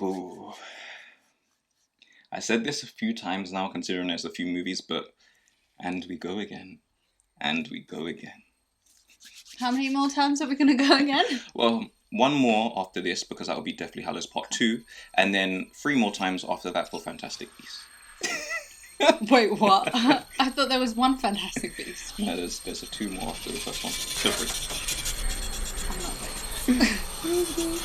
Ooh. I said this a few times now, considering there's a few movies, but and we go again. And we go again. How many more times are we going to go again? Well, one more after this, because that will be definitely Hallows Part 2, and then 3 more times after that for Fantastic Beasts. Wait, what? I thought there was one Fantastic Beast. No, there's a 2 more after the first one. So 3. I'm not waiting.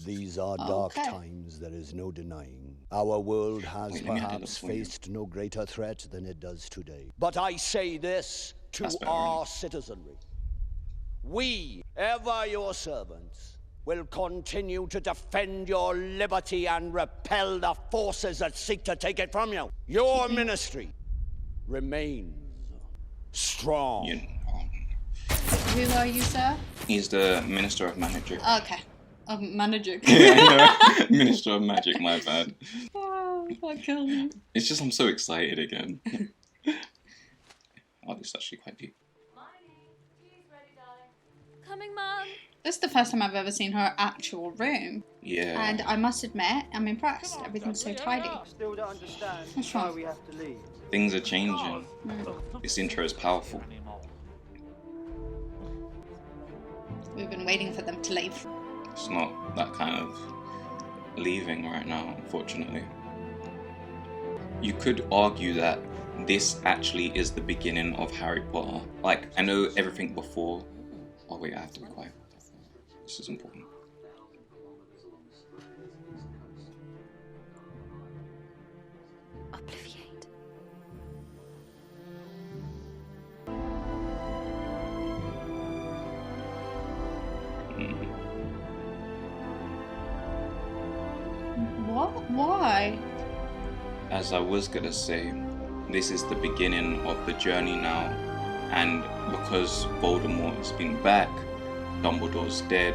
These are dark times, there is no denying. Our world has perhaps faced no greater threat than it does today. But I say this to our citizenry. We, ever your servants, will continue to defend your liberty and repel the forces that seek to take it from you. Your ministry remains strong. Who are you, sir? He's the Minister of Magic. Okay. Of Magic. Minister of Magic, my bad. Oh, that killed me. It's just I'm so excited again. Oh, this is actually quite deep. Coming, Mum. This is the first time I've ever seen her actual room. Yeah. And I must admit, I'm impressed. Everything's so tidy. Still don't understand why we have to leave. Things are changing. This intro is powerful. We've been waiting for them to leave. It's not that kind of leaving right now, unfortunately. You could argue that this actually is the beginning of Harry Potter. Like, I know everything before. Oh wait, I have to be quiet. This is important. Obliviate. What? Why? As I was gonna say, this is the beginning of the journey now, and because Voldemort's been back, Dumbledore's dead,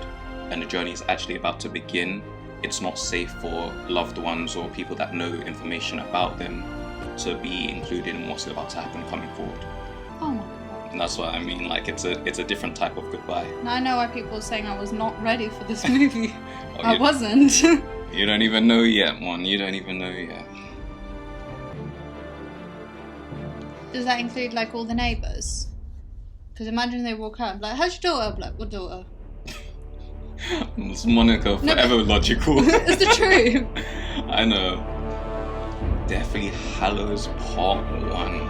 and the journey is actually about to begin, it's not safe for loved ones or people that know information about them to be included in what's about to happen coming forward. Oh my god. And that's what I mean, like it's a different type of goodbye. Now I know why people are saying I was not ready for this movie. Oh, I wasn't. You don't even know yet, Mon. You don't even know yet. Does that include like all the neighbours? Because imagine they walk out and be like, how's your daughter? I'm like, what daughter? It's Monica forever logical. It's the truth. I know. Definitely Hallows Part 1.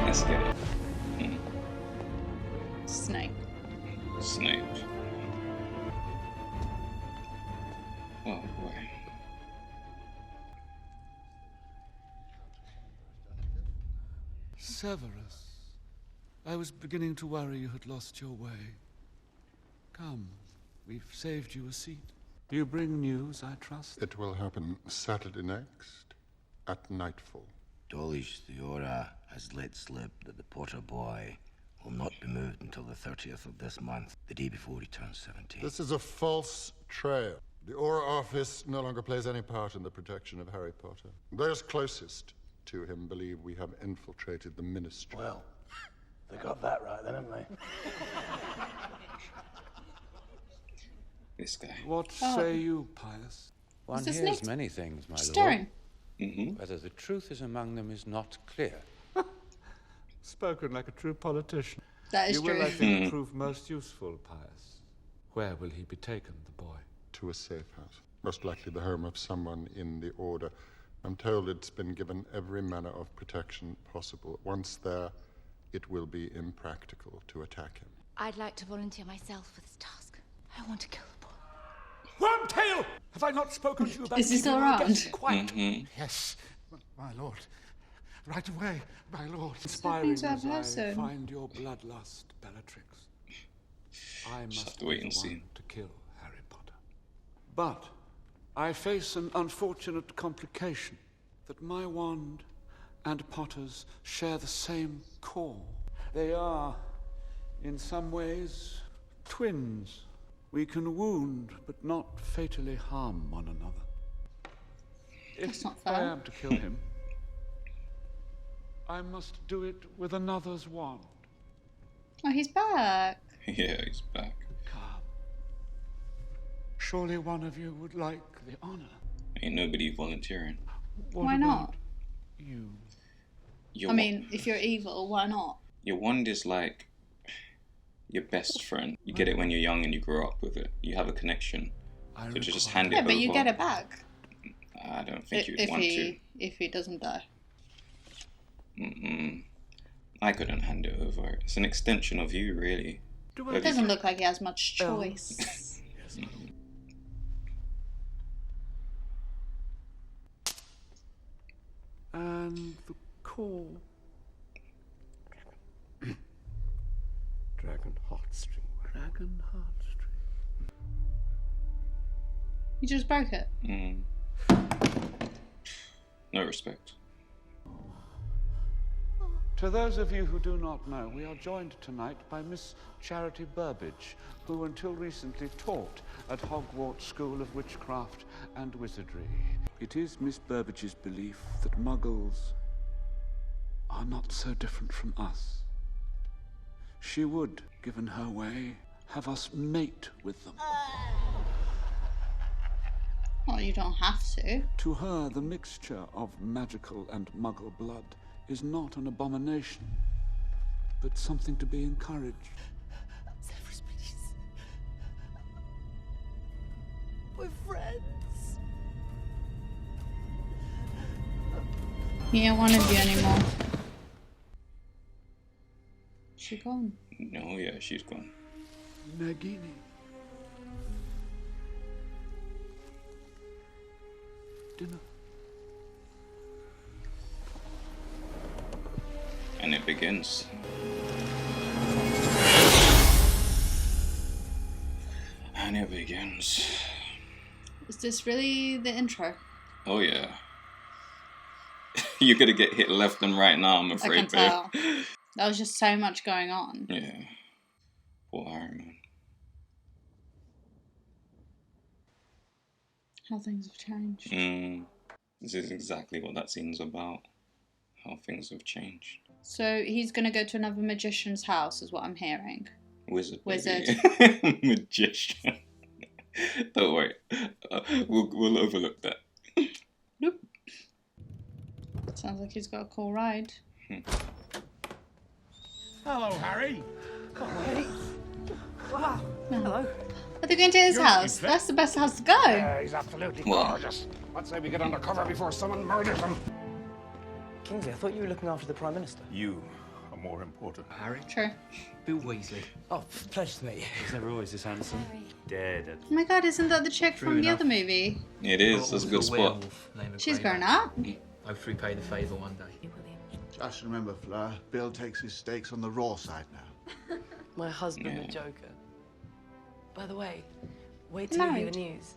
Let's get it. Snape. Snape. Oh boy. Severus, I was beginning to worry you had lost your way. Come, we've saved you a seat. Do you bring news, I trust? It will happen Saturday next, at nightfall. Dawlish the Aura has let slip that the Potter boy will not be moved until the 30th of this month, the day before he turns 17. This is a false trail. The Aura office no longer plays any part in the protection of Harry Potter. Those closest to him believe we have infiltrated the ministry. Well, they got that right then, haven't they? This guy. What say you, Pius? One Is this hears Nick? many things, my Stirring. lord. Whether the truth is among them is not clear. Spoken like a true politician. That is you true. will, I think, prove most useful, Pius. Where will he be taken, the boy? To a safe house. Most likely the home of someone in the Order. I'm told it's been given every manner of protection possible. Once there, it will be impractical to attack him. I'd like to volunteer myself for this task. I want to kill the boy. Wormtail! Have I not spoken to you about Is he still keeping our around? guests quiet? Yes, my lord. Right away, my lord. Inspiring to that as I person? find your bloodlust, Bellatrix. I Just have must to wait be and the see. one to kill Harry Potter. But I face an unfortunate complication that my wand and Potter's share the same core. They are, in some ways, twins. We can wound, but not fatally harm one another. That's not If I fair. am to kill him, I must do it with another's wand. Oh, he's back. Yeah, he's back. Come. Surely one of you would like the honor. Ain't nobody volunteering. What Why about not? you? Your I mean, if you're evil, why not? your wand is like your best friend. You get it when you're young and you grow up with it. You have a connection. So just hand it Yeah, over. but you get it back. I don't think you'd if want if he doesn't die. to. I couldn't hand it over. It's an extension of you, really. It doesn't look like he has much choice. And the call. Dragon heartstring. Dragon heartstring. You just broke it. No respect. To those of you who do not know, we are joined tonight by Miss Charity Burbage, who until recently taught at Hogwarts School of Witchcraft and Wizardry. It is Miss Burbage's belief that Muggles are not so different from us. She would, given her way, have us mate with them. Well, you don't have to. To her, the mixture of magical and Muggle blood is not an abomination, but something to be encouraged. Severus, please. We're friends. He don't want to be anymore. She gone. No, yeah, she's gone. Nagini. Dinner. And it begins. And it begins. Is this really the intro? Oh yeah. You're gonna get hit left and right now, I'm I afraid, can tell. There was just so much going on. Yeah. Poor Iron Man. How things have changed. This is exactly what that scene's about. How things have changed. So he's gonna go to another magician's house, is what I'm hearing. Wizard. Wizard. Magician. Don't worry. We'll overlook that. Nope. Sounds like he's got a cool ride. Hello, Harry. Wow. Hello. Are they going to his house? That's the best house to go. He's absolutely What? gorgeous. Let's say we get undercover before someone murders him. Kingsley, I thought you were looking after the Prime Minister. You are more important. Harry? True. Bill Weasley. Oh, pleasure to meet you. He's never always this handsome. Dead. Oh my god, isn't that the chick True from the enough. other movie? It is. That's a good spot. She's grown up. Hope we pay the favour one day. Just remember, Fleur, Bill takes his stakes on the raw side now. My husband, Yeah. the Joker. By the way, wait till you hear the news.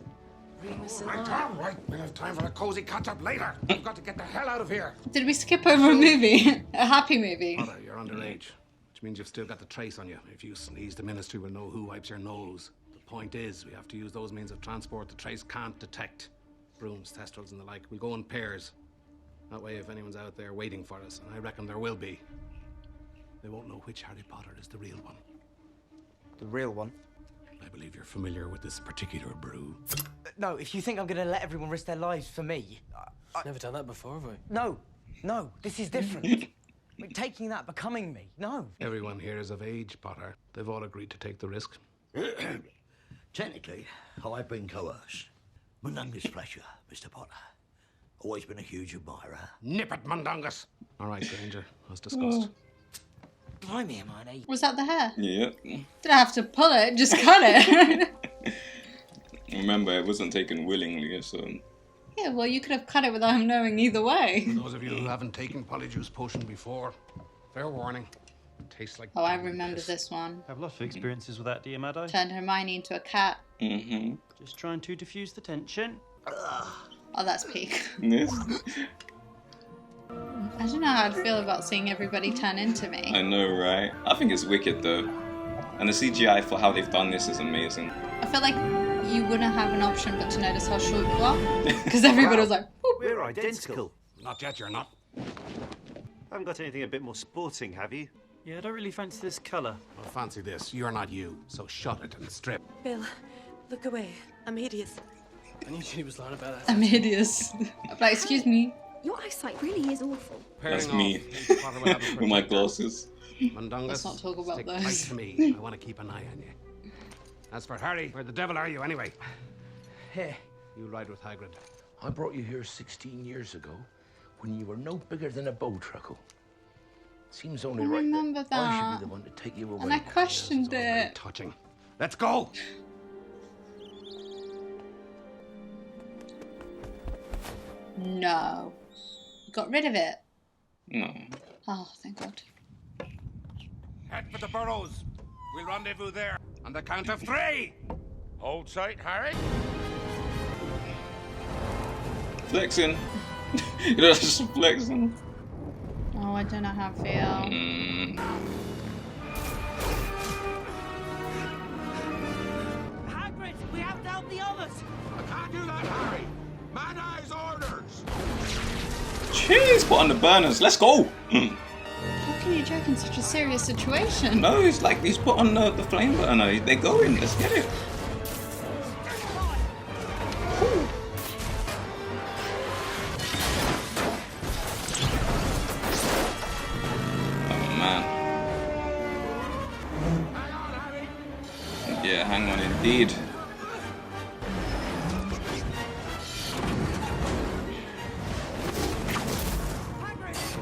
Remus and Right, I. all right. We'll have time for a cozy catch-up later. We've got to get the hell out of here. Did we skip over a movie? A happy movie? Mother, you're underage, which means you've still got the trace on you. If you sneeze, the ministry will know who wipes your nose. The point is, we have to use those means of transport the trace can't detect. Brooms, testrals, and the like. We'll go in pairs. That way, if anyone's out there waiting for us, and I reckon there will be, they won't know which Harry Potter is the real one. The real one? I believe you're familiar with this particular brew. No, if you think I'm going to let everyone risk their lives for me... Never done that before, have we? No, this is different. Like, taking that, becoming me, no. Everyone here is of age, Potter. They've all agreed to take the risk. Technically, I've been coerced. Mundungus pleasure, Mr. Potter. Always been a huge admirer. Nip it, Mundungus! All right, Granger, as discussed. Blimey, Hermione. Was that the hair? Yeah. Didn't have to pull it, just cut it. Remember, it wasn't taken willingly, so... Yeah, well, you could have cut it without him knowing either way. Those of you who haven't taken polyjuice potion before, fair warning. It tastes like... Oh, I remember this one. I have lots of experiences with that, dear Maddo. Turned Hermione into a cat. Mm-hmm. Just trying to diffuse the tension. Oh, that's peak. Yes. I don't know how I'd feel about seeing everybody turn into me. I know, right? I think it's wicked, though. And the CGI for how they've done this is amazing. I feel like you wouldn't have an option but to notice how short you are. Because everybody was like, "Boop." We're identical. Not yet, you're not. Haven't got anything a bit more sporting, have you? Yeah, I don't really fancy this colour. Well, fancy this. You're not you, so shut it and strip. Bill, Look away. I'm hideous. I knew she was lying about that. I'm hideous. I'm like, excuse me. Your eyesight really is awful. That's Pairing me. off, each potter will have a With my protector. glasses. Mundungus, Let's not talk about stick those. tight to me. I want to keep an eye on you. As for Harry, where the devil are you anyway? Hey, You ride with Hagrid. I brought you here 16 years ago when you were no bigger than a bow truckle. Seems only I right remember I should that. be the one to take you away. And I questioned it. Touching. Let's go! No. Got rid of it. No. Oh, thank God. Head for the burrows. We'll rendezvous there. On the count of 3. Hold tight, Harry. Flexing. You know, that's just flexing. Oh, I don't know how I feel. Hagrid, we have to help the others. I can't do that, Harry. Man Eye's orders. Jeez, put on the burners. Let's go. How can you joke in such a serious situation? No, it's like he's put on the flame burner. They're going. Let's get it. Oh man. Yeah, hang on indeed.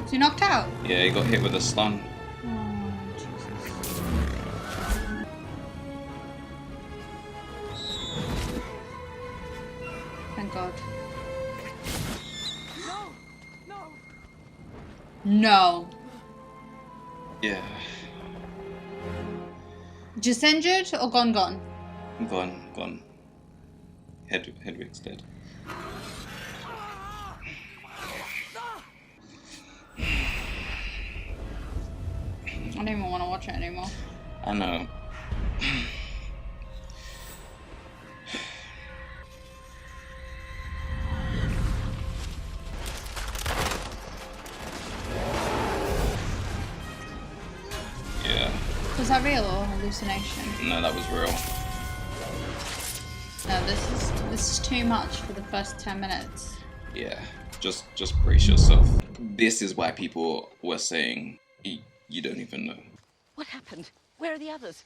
Is he knocked out? Yeah, he got hit with a stun. Oh, Jesus. Thank God. No. Yeah, Just injured or gone? gone. Hedwig's dead. I don't even want to watch it anymore. I know. Yeah. Was that real or hallucination? No, that was real. No, this is too much for the first 10 minutes. Yeah. Just brace yourself. This is why people were saying you don't even know. What happened? Where are the others?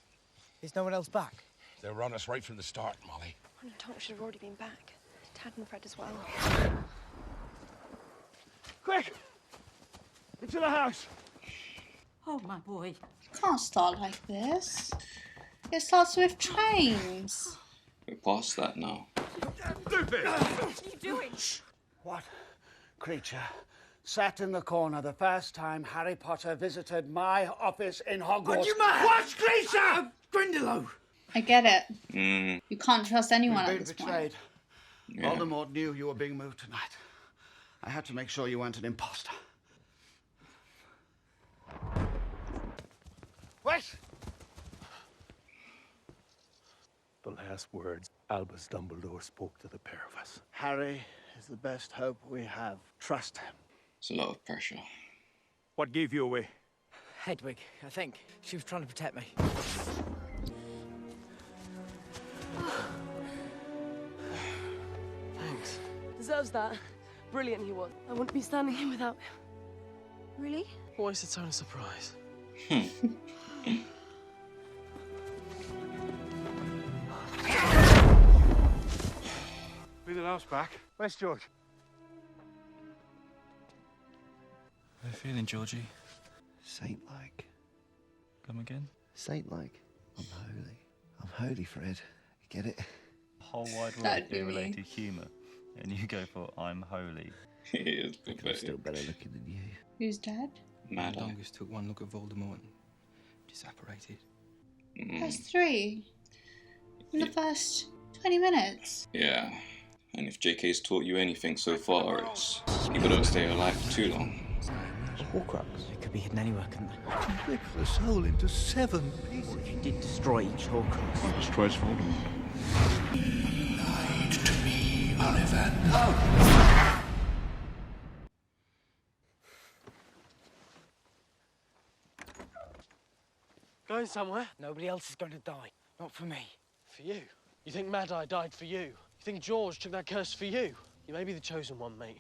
Is no one else back? They were on us right from the start, Molly. Oh, no, Tom should have already been back. Tad and Fred as well. Quick! Into the house! Oh, my boy. Can't start like this. It starts with trains. We're past that now. Lupin! What are you doing? What creature sat in the corner the first time Harry Potter visited my office in Hogwarts? Are you mad? What creature? Grindylow! I get it. You can't trust anyone We've at been this betrayed. point. Yeah. Voldemort knew you were being moved tonight. I had to make sure you weren't an imposter. Wait! The last words Albus Dumbledore spoke to the pair of us. Harry is the best hope we have. Trust him. It's a lot of pressure. What gave you away? Hedwig, I think. She was trying to protect me. Thanks. Deserves that. Brilliant he was. I wouldn't be standing here without him. Really? Why is it such a surprise? Be the last back. Where's George? How are you feeling, Georgie? Saint-like. Come again? Saint-like. I'm holy. I'm holy, Fred. You get it? Whole wide world That'd of be me. irrelated humour, and you go for I'm holy. He is I'm pathetic. still better looking than you. Who's dead? Mad Eye. Longest took one look at Voldemort and disapparated. That's 3. In the first 20 minutes. Yeah. And if JK's taught you anything so far, it's people don't stay alive for too long. Horcrux. It could be hidden anywhere, couldn't it? Rip the soul into 7 pieces. You did destroy each Horcrux. Destroys Voldemort. Lied to me, Ollivander. Going somewhere? Nobody else is going to die. Not for me. For you? You think Mad Eye died for you? You think George took that curse for you? You may be the chosen one, mate.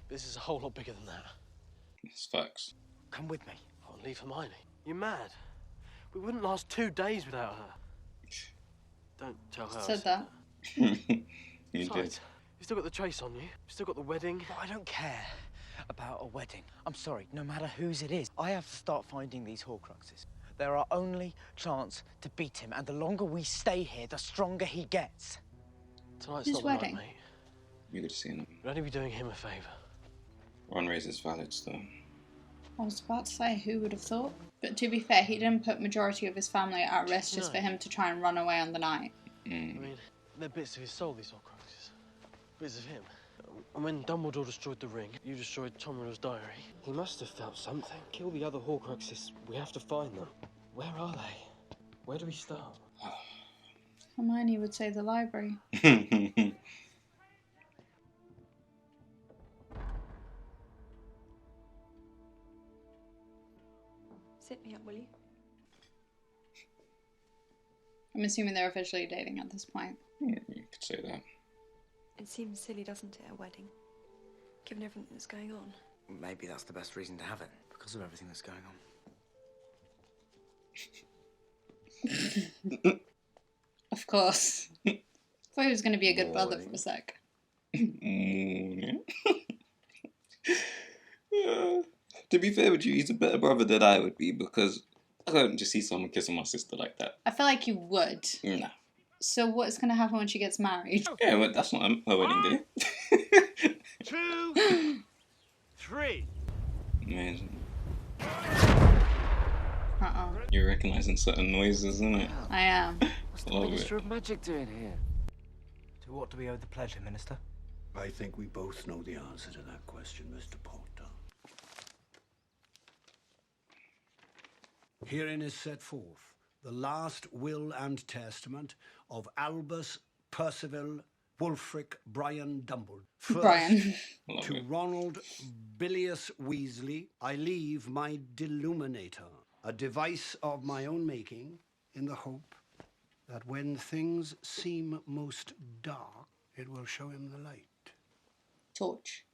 But this is a whole lot bigger than that. It's facts. Come with me. I'll leave Hermione. You're mad. We wouldn't last 2 days without her. Don't tell her. Said that. You Besides, you still got the trace on you. You still got the wedding. But I don't care about a wedding. I'm sorry, no matter whose it is. I have to start finding these Horcruxes. They're our only chance to beat him, and the longer we stay here, the stronger he gets. Tonight's Whose not the night, wedding? mate. You could have seen it. You'd only be doing him a favour. One raise is valid still. I was about to say, who would have thought? But to be fair, he didn't put majority of his family at risk just for him to try and run away on the night. I mean, they're bits of his soul, these Horcruxes. Bits of him. And when Dumbledore destroyed the ring, you destroyed Tom Riddle's diary. He must have felt something. Kill the other Horcruxes. We have to find them. Where are they? Where do we start? Hermione would say the library. Sit me up, will you? I'm assuming they're officially dating at this point. You could say that. It seems silly, doesn't it, a wedding? Given everything that's going on. Maybe that's the best reason to have it, because of everything that's going on. Of course. Thought he was going to be a good brother for a sec. To be fair with you, he's a better brother than I would be, because I don't just see someone kissing my sister like that. I feel like you would. Nah. So what's going to happen when she gets married? Yeah, well, that's not her wedding day. 2, 3. Amazing. Uh-oh. You're recognising certain noises, isn't it? I am. What's the Love Minister it. of Magic doing here? To what do we owe the pleasure, Minister? I think we both know the answer to that question, Mr. Potter. Herein is set forth the last will and testament of Albus Percival Wulfric Brian Dumbledore. First, Brian. to Ronald Bilious Weasley, I leave my Deluminator, a device of my own making, in the hope that when things seem most dark, it will show him the light. Torch.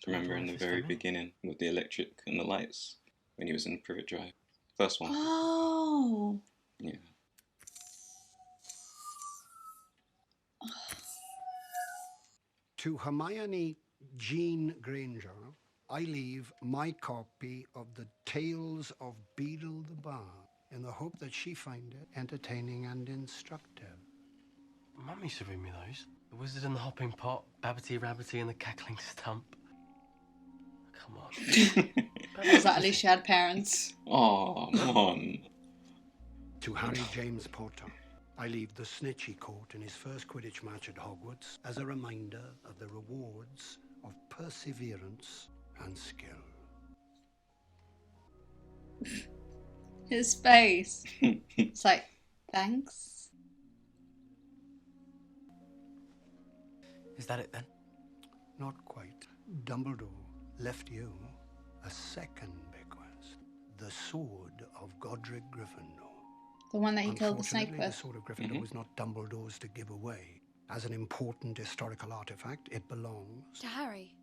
Remember in the very beginning with the electric and the lights when he was in Privet Drive? First one. Oh. Yeah. To Hermione Jean Granger, I leave my copy of the Tales of Beedle the Bard in the hope that she find it entertaining and instructive. Mum used to read me those. The Wizard and the Hopping Pot, Babbity Rabbity and the Cackling Stump. Come on. Was that at least she had parents? Oh, come on. To Harry James Potter, I leave the snitch he caught in his first Quidditch match at Hogwarts as a reminder of the rewards of perseverance and skill. His face. It's like, thanks. Is that it then? Not quite. Dumbledore left you a second bequest. The Sword of Godric Gryffindor. The one that he killed the snake Unfortunately, with. the Sword of Gryffindor was not Dumbledore's to give away. As an important historical artifact, it belongs To Harry.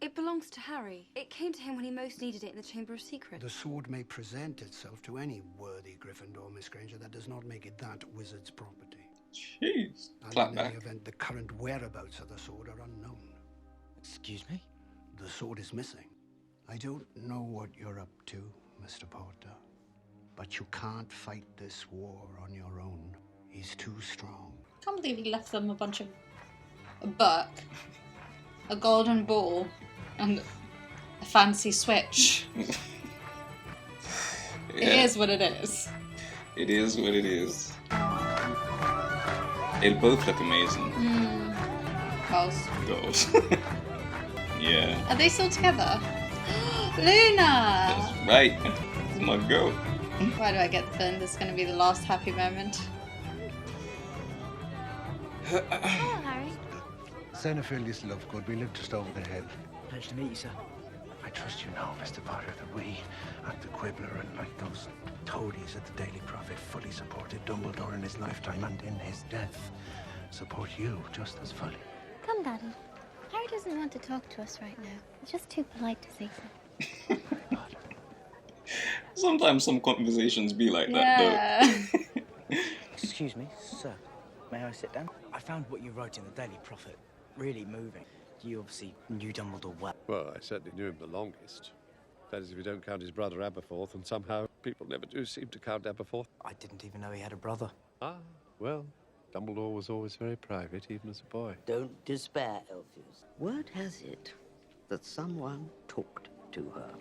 It belongs to Harry. It came to him when he most needed it in the Chamber of Secrets. The sword may present itself to any worthy Gryffindor, Miss Granger. That does not make it that wizard's property. Jeez. And Clap in back. any event, the current whereabouts of the sword are unknown. Excuse me? The sword is missing. I don't know what you're up to, Mr. Potter, but you can't fight this war on your own. He's too strong. I can't believe he left them a bunch of... a book, a golden ball, and a fancy switch. It is what it is. It is what it is. They both look amazing. Girls. Yeah. Are they still together? Luna! That's right. That's my girl. Why do I get the feeling this is going to be the last happy moment? Hello, Harry. Xenophilius Lovegood, we live just over the head. Pleasure to meet you, sir. I trust you know, Mr. Potter, that we at the Quibbler and like those toadies at the Daily Prophet fully supported Dumbledore in his lifetime and in his death. Support you just as fully. Come, Daddy. Harry doesn't want to talk to us right now. He's just too polite to say something. Sometimes some conversations be like that, though. Excuse me, sir. May I sit down? I found what you wrote in the Daily Prophet really moving. You obviously knew Dumbledore well. Well, I certainly knew him the longest. That is, if you don't count his brother Aberforth, and somehow people never do seem to count Aberforth. I didn't even know he had a brother. Ah, well, Dumbledore was always very private, even as a boy. Don't despair, Elpheus. Word has it that someone talked to her.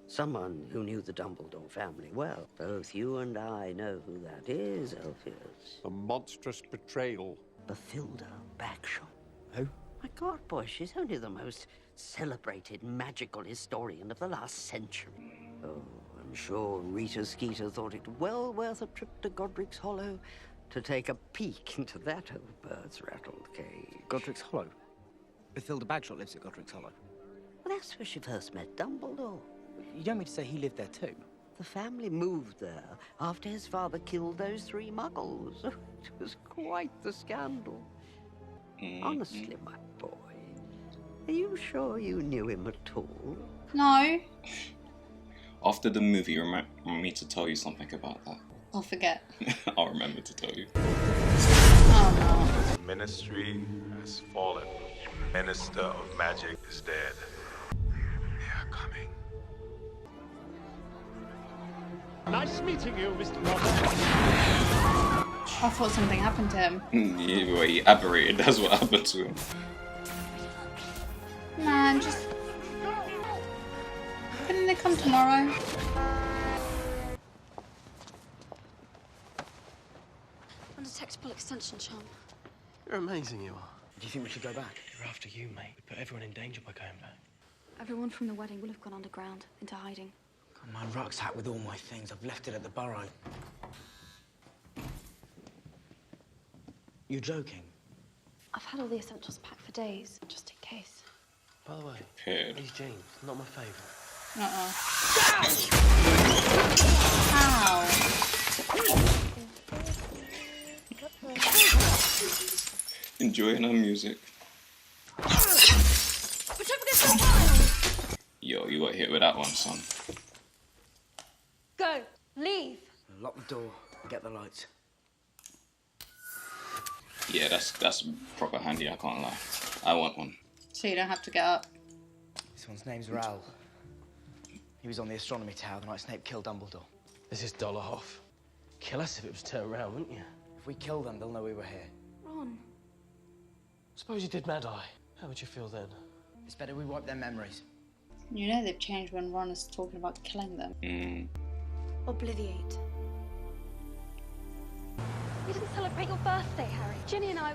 Someone who knew the Dumbledore family well. Both you and I know who that is, Elpheus. A monstrous betrayal. Bathilda Bagshot. Who? My God, boy, she's only the most celebrated magical historian of the last century. Oh, I'm sure Rita Skeeter thought it well worth a trip to Godric's Hollow to take a peek into that old bird's rattled cage. Godric's Hollow? Bathilda Bagshot lives at Godric's Hollow. Well, that's where she first met Dumbledore. You don't mean to say he lived there too? The family moved there after his father killed those 3 muggles. It was quite the scandal. Honestly, my boy, are you sure you knew him at all? No. After the movie, remember me to tell you something about that. I'll forget. I'll remember to tell you. Oh The ministry has fallen. Minister of Magic is dead. They are coming. Nice meeting you, Mr. Robert. I thought something happened to him. Yeah, well, he aberrated. That's what happened to him. Man, just... Couldn't they come tomorrow? Undetectable extension charm. You're amazing, you are. Do you think we should go back? You're after you, mate. We put everyone in danger by going back. Everyone from the wedding will have gone underground, into hiding. God, my rucksack with all my things. I've left it at the burrow. You're joking? I've had all the essentials packed for days, just in case. By the way, Prepared. these jeans, not my favourite. Ow. Enjoying our music. Yo, you got hit with that one, son. Go! Leave! Lock the door. Get the lights. Yeah, that's proper handy, I can't lie. I want one. So you don't have to get up. This one's name's Raoul. He was on the astronomy tower the night Snape killed Dumbledore. This is Dolarhoff. Kill us if it was turned around, wouldn't you? If we kill them, they'll know we were here. Ron. Suppose you did Mad Eye. How would you feel then? It's better we wipe their memories. You know they've changed when Ron is talking about killing them. Obliviate. We didn't celebrate your birthday, Harry. Ginny and I,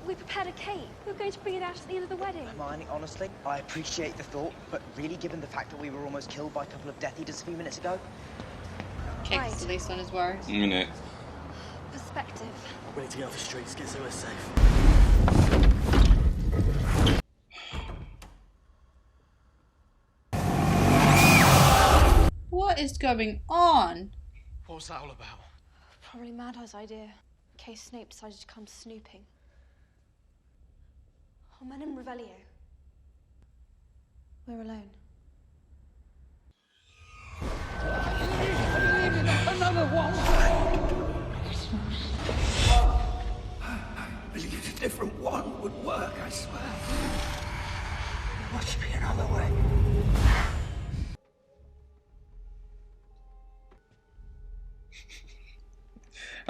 we prepared a cake. We were going to bring it out at the end of the wedding. Hermione, honestly, I appreciate the thought, but really, given the fact that we were almost killed by a couple of Death Eaters a few minutes ago... Cake's the least on his worries. Minute. Perspective. Ready to get off the streets, get somewhere safe. What is going on? What's that all about? Probably Mad Eye's idea, in case Snape decided to come snooping. Homenum Revelio. We're alone. Another one! I believed a different one would work, I swear. There must be another way.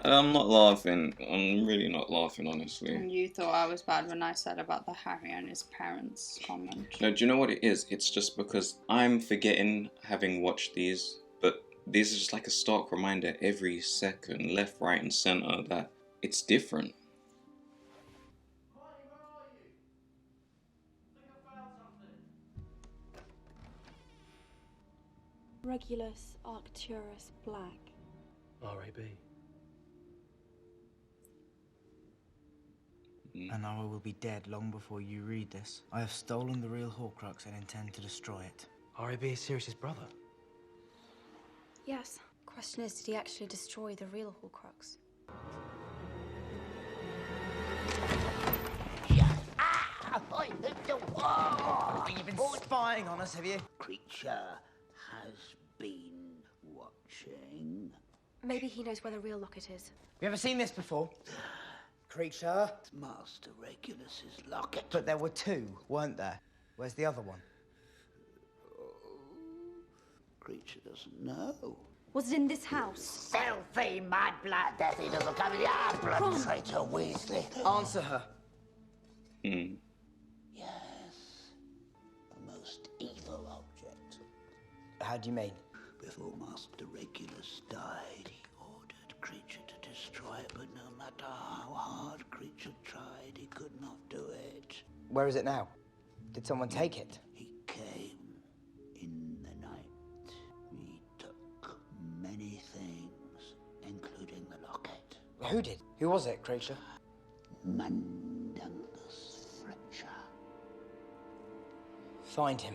I'm not laughing. I'm really not laughing, honestly. And you thought I was bad when I said about the Harry and his parents comment. No, do you know what it is? It's just because I'm forgetting having watched these, but these are just like a stark reminder every second, left, right, and center, that it's different. Regulus Arcturus Black. R.A.B. And now I will be dead long before you read this. I have stolen the real Horcrux and intend to destroy it. R.A.B. Sirius's brother? Yes. Question is, did he actually destroy the real Horcrux? You've been spying on us, have you? Creature has been watching. Maybe he knows where the real locket is. You ever seen this before? Creature? It's Master Regulus's locket. But there were two, weren't there? Where's the other one? Creature doesn't know. Was it in this house? Filthy mad blood, death he doesn't come in your blood, traitor Weasley. Answer her. Yes. The most evil object. How do you mean? Before Master Regulus died, he ordered Creature to destroy it, but no matter how hard Creature tried, he could not do it. Where is it now? Did someone take it? He came in the night. He took many things, including the locket. Who did? Who was it, Creature? Mundungus Fletcher. Find him.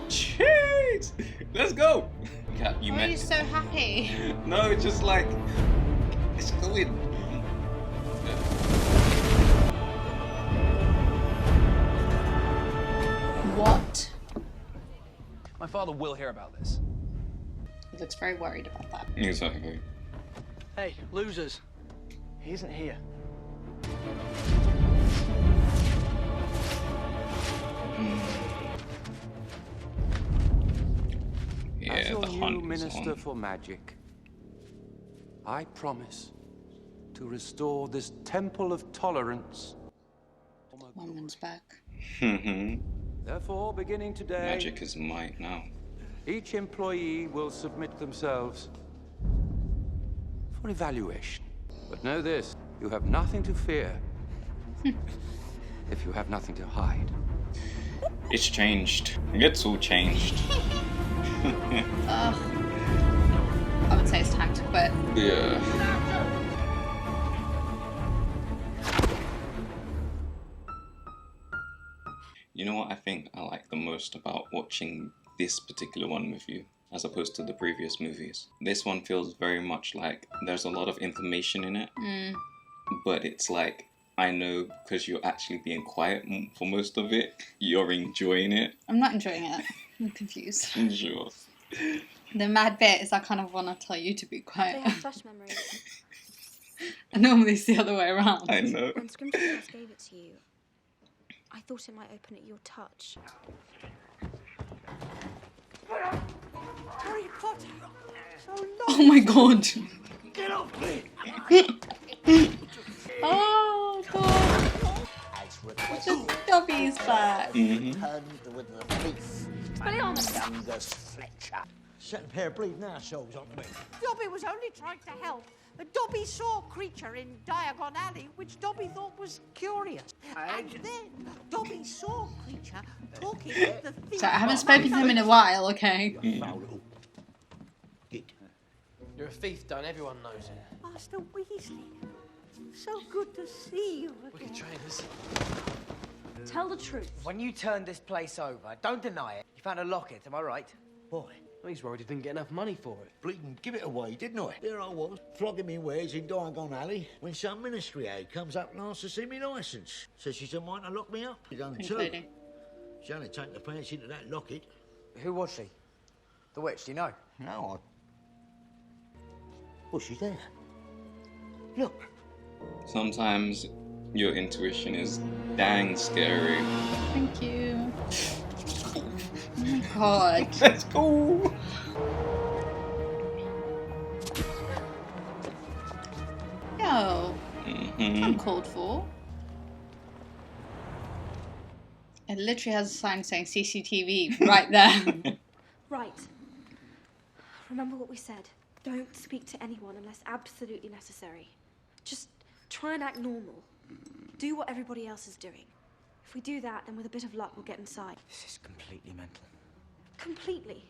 Jeez! Let's go! Cat, you Why are met. you so happy? No, it's just like, let's go in. What? My father will hear about this. He looks very worried about that. Exactly. Hey, losers. He isn't here. Yeah, As your the new hunt is Minister on. for Magic, I promise to restore this temple of tolerance. Woman's back. Therefore, beginning today, Magic is might now. each employee will submit themselves for evaluation. But know this, you have nothing to fear if you have nothing to hide. It's changed. It's all changed. I would say it's time to quit. Yeah. You know what I think I like the most about watching this particular one with you, as opposed to the previous movies? This one feels very much like there's a lot of information in it, but it's like, I know because you're actually being quiet for most of it, you're enjoying it. I'm not enjoying it. I'm confused. Sure. The mad bit is I kind of want to tell you to be They quiet. have flash memories. And normally it's the other way around. I know. When Scrimgeour first gave it to you, I thought it might open at your touch. Harry Potter! Oh my god. Get off me! Oh god. The Dobby's back. Returned with the thief. Mundungus Fletcher. Set a pair of bleeding assholes on me. Dobby was only trying to help. Dobby saw a creature in Diagon Alley, which Dobby thought was curious. And then Dobby saw a creature talking with the thief. So I haven't spoken to him in a while, okay? You're a thief, Don. Everyone knows it. Master Weasley, so good to see you We can again. train us. Tell the truth. When you turned this place over, don't deny it. You found a locket, am I right? Boy, He's worried he didn't get enough money for it. bleeding give it away, didn't I? There I was, flogging me wares in Diagon Alley, when some ministry aide comes up and asks to see me licence. Says she's a mind to lock me up. She's only two. Including. She only taken the fancy to that locket. Who was she? The witch, do you know? No, well, she's there. Look. Sometimes your intuition is dang scary. Thank you. Oh my god. Let's go. Yo. Uncalled for. It literally has a sign saying CCTV right there. Right. Remember what we said. Don't speak to anyone unless absolutely necessary. Just try and act normal. Do what everybody else is doing. If we do that, then with a bit of luck, we'll get inside. This is completely mental. Completely.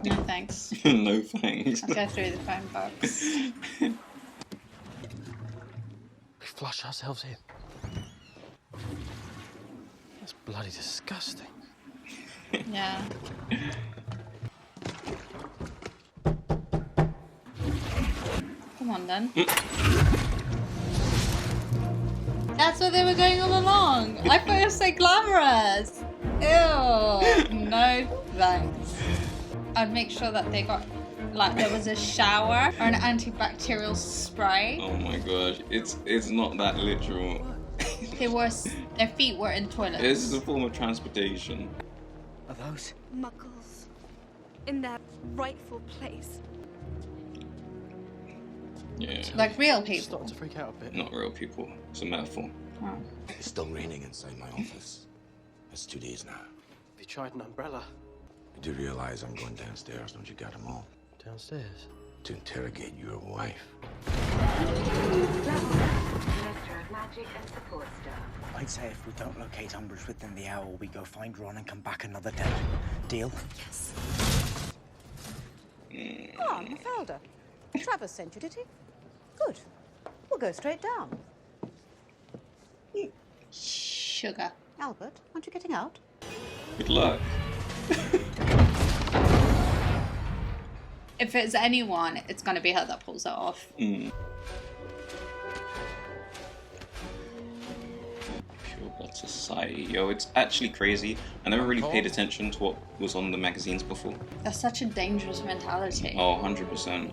Nothing. thanks. No thanks. I'll go through the phone box. We flush ourselves in. That's bloody disgusting. Yeah. Come on then. That's what they were going all along. I thought it was so glamorous. Ew. No thanks. I'd make sure that they got, like, there was a shower or an antibacterial spray. Oh my gosh, it's not that literal. Their feet were in toilets. This is a form of transportation. Are those? Muggles. In their rightful place. Yeah. Like real people. Starting to freak out a bit. Not real people. It's a metaphor. Oh. It's still raining inside my office. It's 2 days now. Have you tried an umbrella? You do realize I'm going downstairs, don't you, got them all? Downstairs? To interrogate your wife. I'd say if we don't locate Umbridge within the hour, we go find Ron and come back another day. Deal? Yes. Ah, Mafalda. Travers sent you, did he? Good. We'll go straight down. Sugar. Albert, aren't you getting out? Good luck. If it's anyone, it's going to be her that pulls it off. Pure Blood Society. Yo, it's actually crazy. I never really paid attention to what was on the magazines before. That's such a dangerous mentality. Oh, 100%.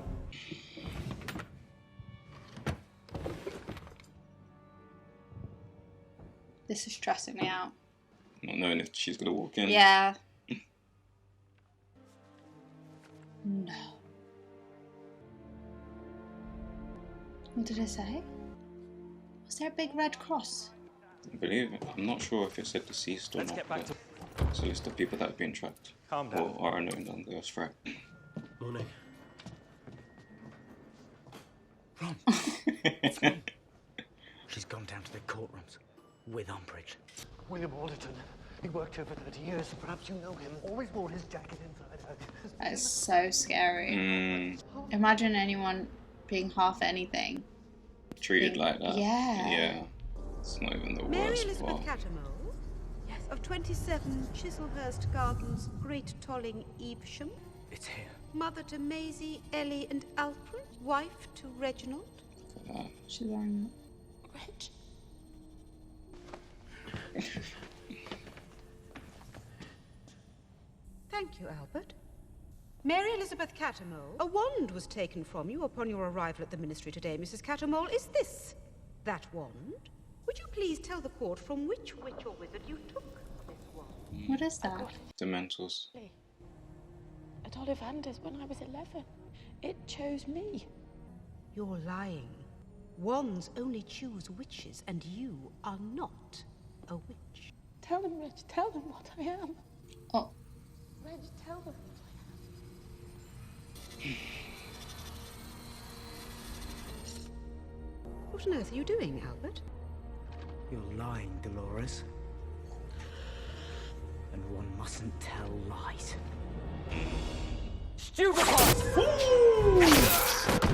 This is stressing me out. Not knowing if she's gonna walk in. Yeah. No. What did it say? Was there a big red cross? I believe it. I'm not sure if it said deceased or Let's not. get back to... It's a list of people that have been tracked. Calm down. Or are unknown under this threat. Morning. Ron. Ron. She's gone down to the courtrooms with Umbridge. William Alderton. He worked here for 30 years, so perhaps you know him. Always wore his jacket inside out. That is so scary. Imagine anyone being half anything. Treated like that. Yeah. Yeah. It's not even the Mary worst Elizabeth part. Cattermole, yes, of 27 Chislehurst Gardens, Great Tolling, Evesham. It's here. Mother to Maisie, Ellie and Alfred. Wife to Reginald. She's wearing... Reg. Thank you, Albert. Mary Elizabeth Cattermole, a wand was taken from you upon your arrival at the ministry today, Mrs. Cattermole. Is this that wand? Would you please tell the court from which witch or wizard you took this wand? What is that? Dementors. At Ollivanders when I was 11. It chose me. You're lying. Wands only choose witches, and you are not a witch. Tell them, Reg. Tell them what I am. Oh. Reg, tell them what I am. What on earth are you doing, Albert? You're lying, Dolores. And one mustn't tell lies. Stupid!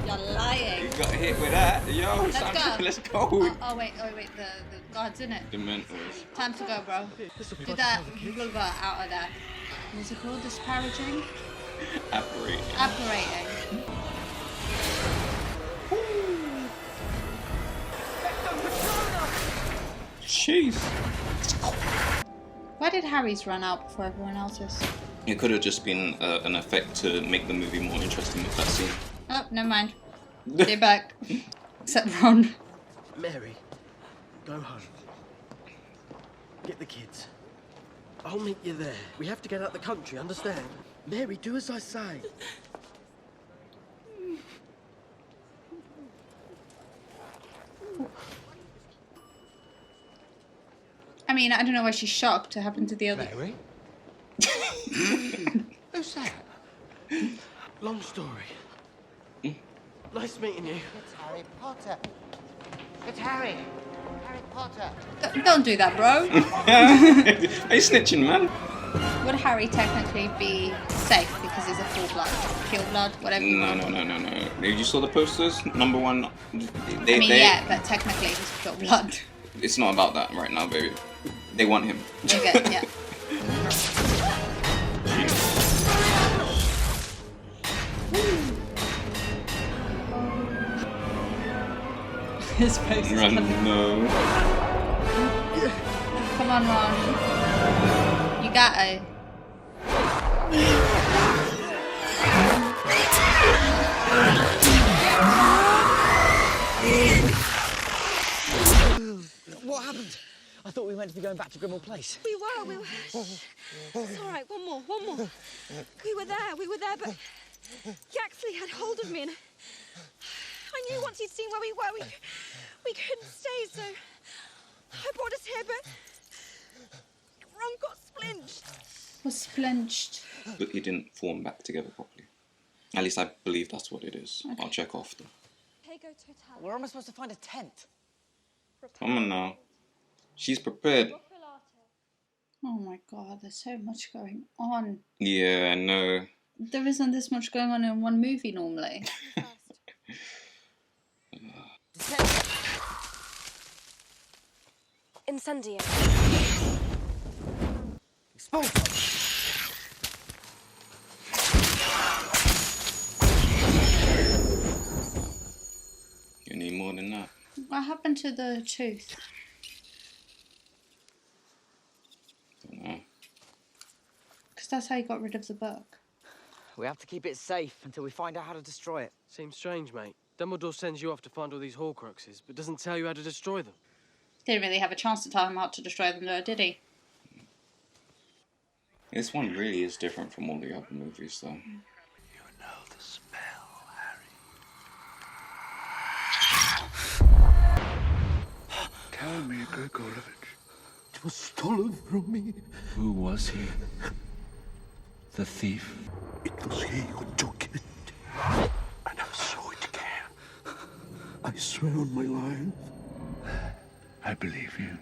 You're lying. You got hit with that. Yo, Let's Sandra, go. let's go. Oh, wait, the guard's in it. Dementors. Time to go, bro. Do that vulva out of there. What's it called? Disparaging? Apparating. Jeez. Why did Harry's run out before everyone else's? It could have just been an effect to make the movie more interesting with that scene. Oh, never mind. Stay back. Except Ron. Mary, go home. Get the kids. I'll meet you there. We have to get out the country, understand? Mary, do as I say. I mean, I don't know why she's shocked to happen to the other. Mary? Who's that? Long story. Nice meeting you. It's Harry Potter. It's Harry. Harry Potter. Don't do that, bro. Are you snitching, man? Would Harry technically be safe because because he's a full blood, pure blood, whatever. No. You saw the posters? Number one. Yeah, but technically he's pure blood. It's not about that right now, baby. They want him. Okay, yeah. His face is no. Come on, Ron. You got it. What happened? I thought we were meant to be going back to Grimmauld Place. We were. It's all right, one more. We were there, but he actually had hold of me, and I knew once he'd seen where we were, we couldn't stay, so I brought us here, but Ron got splinched. Was splinched. But he didn't form back together properly. At least I believe that's what it is. Okay. I'll check after. Where am I supposed to find a tent? Come on now. She's prepared. Oh my god, there's so much going on. Yeah, I know. There isn't this much going on in one movie normally. Incendio. You need more than that. What happened to the tooth? Don't know. Because that's how you got rid of the book. We have to keep it safe until we find out how to destroy it. Seems strange, mate. Dumbledore sends you off to find all these Horcruxes, but doesn't tell you how to destroy them. Didn't really have a chance to tell him how to destroy them, though, did he? This one really is different from all the other movies, though. You know the spell, Harry. Tell me, Gregorovich. It was stolen from me. Who was he? The thief? It was he who took it. And I saw it again. I swear on my life. I believe you.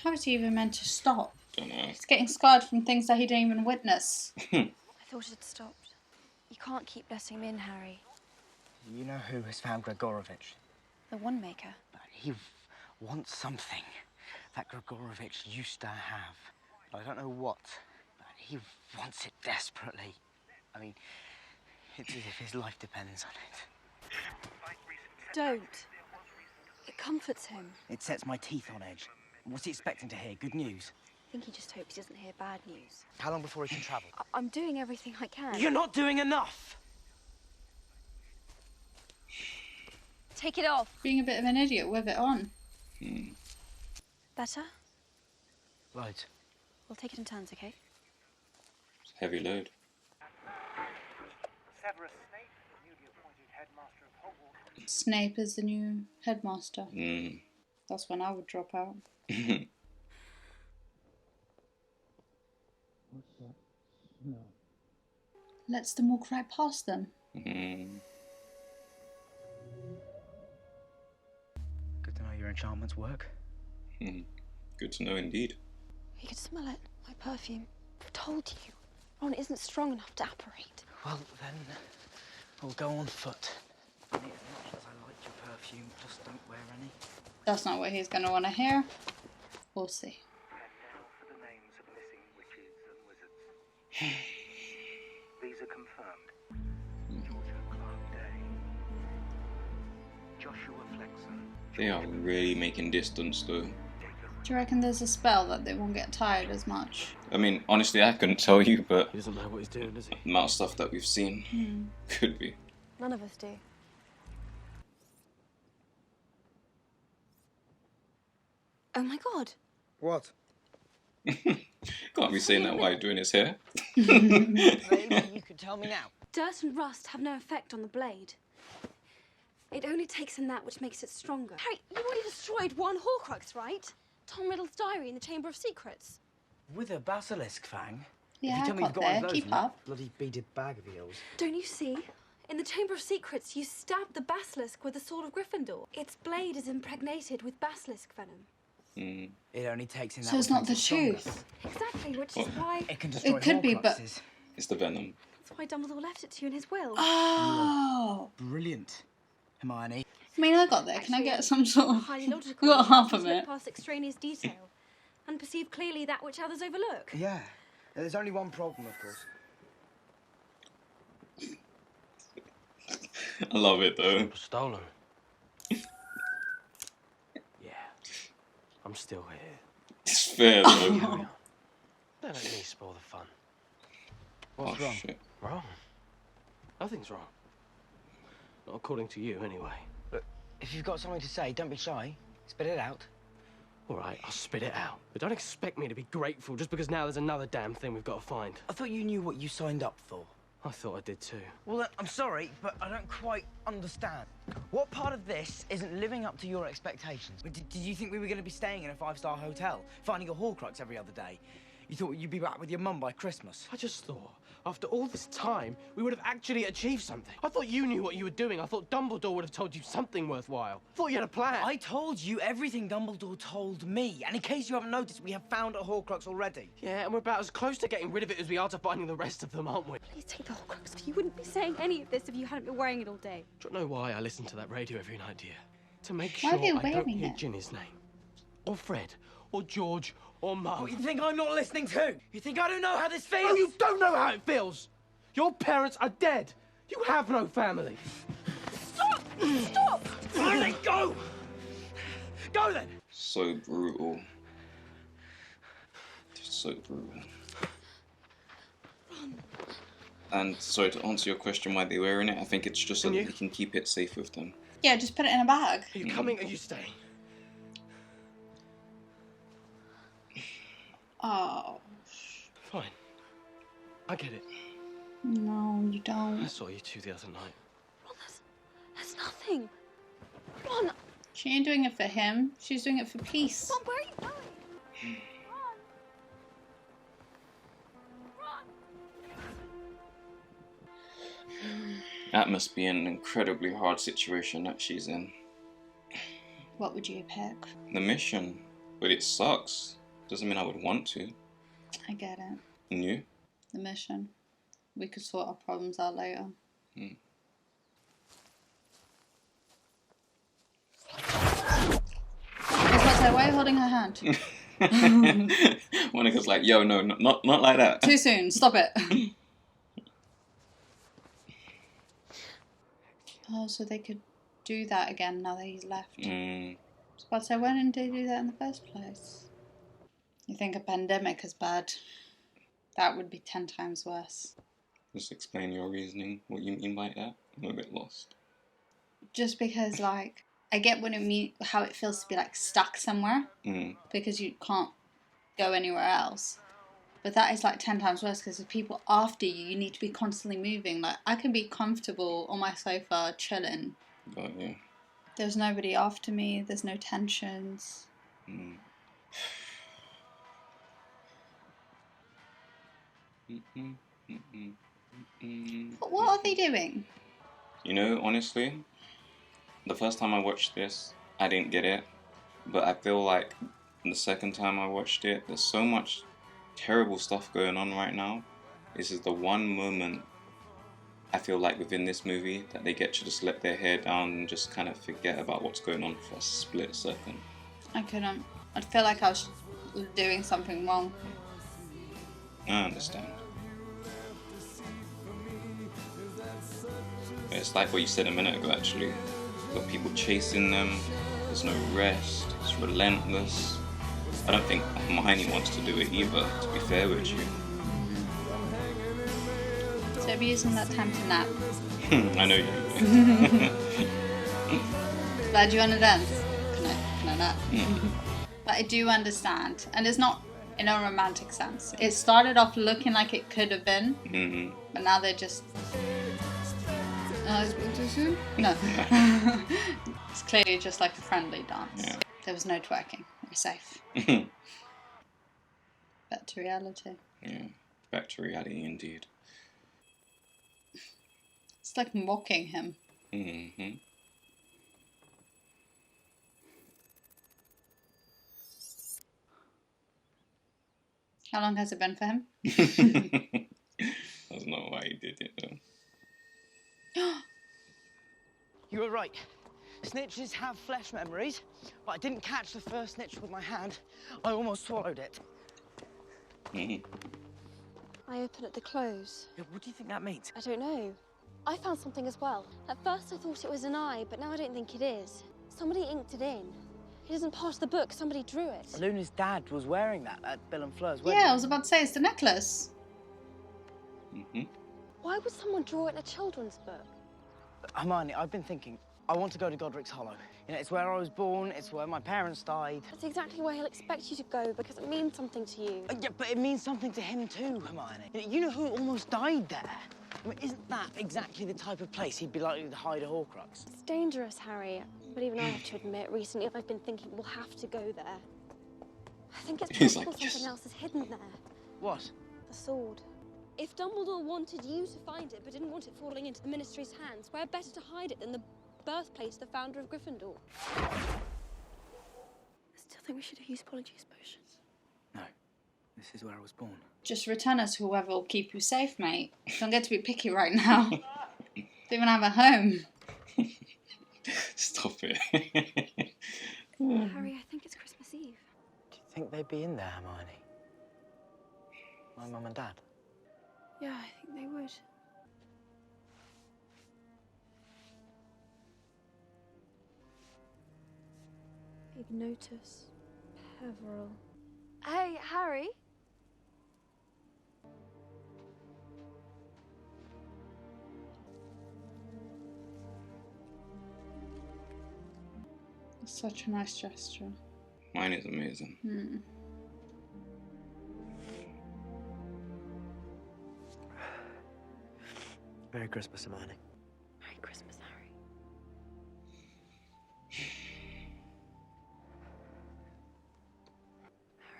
How is he even meant to stop? Don't know. He's getting scarred from things that he didn't even witness. I thought it had stopped. You can't keep letting him in, Harry. You know who has found Gregorovich? The One Maker. He wants something that Gregorovich used to have. I don't know what, but he wants it desperately. I mean, it's as if his life depends on it. Don't. It comforts him. It sets my teeth on edge. What's he expecting to hear? Good news? I think he just hopes he doesn't hear bad news. How long before he can travel? I'm doing everything I can. You're not doing enough! Take it off. Being a bit of an idiot with it on. Better? Right. We'll take it in turns, okay? It's a heavy load. Severus Snape, newly appointed headmaster of Hogwarts. Snape is the new headmaster. That's when I would drop out. Lets them walk right past them. Good to know your enchantments work. Good to know indeed. You can smell it. My perfume. I've told you. Ron isn't strong enough to apparate. Well, then, we'll go on foot. As much as I like your perfume, just don't wear any. That's not what he's going to want to hear. We'll see. For the names of missing witches and wizards. These are confirmed. Georgia Clark Day. Joshua Flexen. They are really making distance, though. Do you reckon there's a spell that they won't get tired as much? I mean, honestly, I couldn't tell you, but... He doesn't know what he's doing, does he? The amount of stuff that we've seen could be. None of us do. Oh my god. What? Can't be saying that while you're doing his hair. Maybe you could tell me now. Dirt and rust have no effect on the blade. It only takes in that which makes it stronger. Harry, you already destroyed one Horcrux, right? Tom Riddle's diary in the Chamber of Secrets. With a basilisk fang? Yeah, if you tell me I you've got got one there. of those Keep in that up. bloody beaded bag of yours. Don't you see? In the Chamber of Secrets, you stabbed the basilisk with the sword of Gryffindor. Its blade is impregnated with basilisk venom. It only takes in that So it's which not the makes it stronger. truth. Exactly, which is why... It can destroy It could be, but... Horcruxes. It's the venom. That's why Dumbledore left it to you in his will. Oh! Brilliant, Hermione. I mean, I got there. Can I get some sort of... Highly logical. Got half You of look it. past extraneous detail and perceive clearly that which others overlook. Yeah. There's only one problem, of course. I love it though. Stolen. Yeah. I'm still here. It's fair though. Don't let me spoil the fun. What's wrong? Shit. Wrong? Nothing's wrong. Not according to you, anyway. Look, if you've got something to say, don't be shy. Spit it out. All right, I'll spit it out. But don't expect me to be grateful just because now there's another damn thing we've got to find. I thought you knew what you signed up for. I thought I did too. Well, I'm sorry, but I don't quite understand. What part of this isn't living up to your expectations? Did you think we were going to be staying in a five-star hotel, finding a Horcrux every other day? You thought you'd be back with your mum by Christmas? I just thought, after all this time, we would have actually achieved something. I thought you knew what you were doing. I thought Dumbledore would have told you something worthwhile. I thought you had a plan. I told you everything Dumbledore told me. And in case you haven't noticed, we have found a Horcrux already. Yeah, and we're about as close to getting rid of it as we are to finding the rest of them, aren't we? Please take the Horcrux. You wouldn't be saying any of this if you hadn't been wearing it all day. Do you know why I listen to that radio every night, dear? To make Why sure are you I don't wearing hear it? Ginny's name. Or Fred. Or George. Or Mum. What, you think I'm not listening too? You think I don't know how this feels? Oh, you don't know how it feels! Your parents are dead! You have no family! Stop! Stop! Finally, go! Go then! So brutal. So brutal. And sorry, to answer your question why they're wearing it, I think it's just so that they can keep it safe with them. Yeah, just put it in a bag. Are you coming or are you staying? Oh. Fine. I get it. No, you I don't. saw you two the other night. Ron, that's nothing. Ron, She ain't doing it for him. She's doing it for peace. Ron, where are you going? That must be an incredibly hard situation that she's in. What would you pick? The mission, but it sucks. Doesn't mean I would want to. I get it. And you? The mission. We could sort our problems out later. I was about to say, why are you holding her hand? Monica's like, yo, no, not like that. Too soon. Stop it. Oh, so they could do that again now that he's left. I was about to say, why didn't they do that in the first place? You think a pandemic is bad? That would be 10 times worse. Just explain your reasoning, what you mean by that. I'm a bit lost. Just because, like, I get how it feels to be, like, stuck somewhere. Because you can't go anywhere else. But that is, like, 10 times worse because the people after you need to be constantly moving. Like, I can be comfortable on my sofa, chilling. Got you. There's nobody after me. There's no tensions. But what are they doing? You know, honestly, the first time I watched this, I didn't get it. But I feel like the second time I watched it, there's so much terrible stuff going on right now. This is the one moment I feel like within this movie that they get to just let their hair down and just kind of forget about what's going on for a split second. I couldn't. I'd feel like I was doing something wrong. I understand. It's like what you said a minute ago, actually. You've got people chasing them, there's no rest, it's relentless. I don't think Hermione wants to do it either, to be fair with you. So I'll be using that time to nap. I know you do. Glad you want to dance. Can I nap? But I do understand, and it's not in a romantic sense. It started off looking like it could have been, but now they're just... too soon? No. It's clearly just like a friendly dance. Yeah. There was no twerking. We're safe. Back to reality. Yeah, back to reality indeed. It's like mocking him. Mm-hmm. How long has it been for him? That's not why he did it, though. You were right. Snitches have flesh memories, but I didn't catch the first snitch with my hand. I almost swallowed it. Mm-hmm. I open at the close. Yeah, what do you think that means? I don't know. I found something as well. At first I thought it was an eye, but now I don't think it is. Somebody inked it in. It isn't part of the book. Somebody drew it. Luna's dad was wearing that at Bill and Fleur's wedding. Yeah, I was about to say, it's the necklace. Mm-hmm. Why would someone draw it in a children's book? Hermione, I've been thinking, I want to go to Godric's Hollow. You know, it's where I was born, it's where my parents died. That's exactly where he'll expect you to go, because it means something to you. Yeah, but it means something to him too, Hermione. You know who almost died there? I mean, isn't that exactly the type of place he'd be likely to hide a Horcrux? It's dangerous, Harry. But even I have to admit, recently I've been thinking we'll have to go there. I think it's possible something else is hidden there. What? The sword. If Dumbledore wanted you to find it, but didn't want it falling into the Ministry's hands, where better to hide it than the birthplace of the founder of Gryffindor? I still think we should have used Polyjuice potions. No. This is where I was born. Just return us to whoever will keep you safe, mate. Don't get to be picky right now. Don't even have a home. Stop it. Harry, I think it's Christmas Eve. Do you think they'd be in there, Hermione? My mum and dad? Yeah, I think they would. Ignotus, Peveril. Hey, Harry. It's such a nice gesture. Mine is amazing. Hmm. Merry Christmas, Hermione. Merry Christmas, Harry.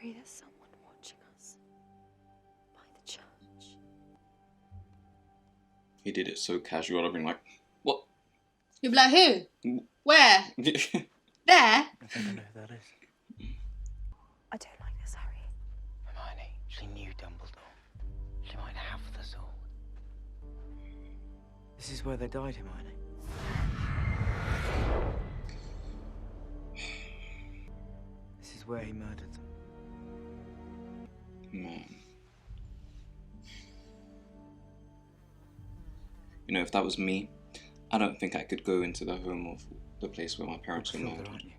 Harry, there's someone watching us. By the church. He did it so casual. I've been like, what? You'll be like, who? Where? There? I think I know who that is. I don't like this, Harry. Hermione, she knew Dumbledore. She might have the sword. This is where they died, Hermione. This is where he murdered them. Man. You know, if that was me, I don't think I could go into the home of the place where my parents were murdered. Aren't you?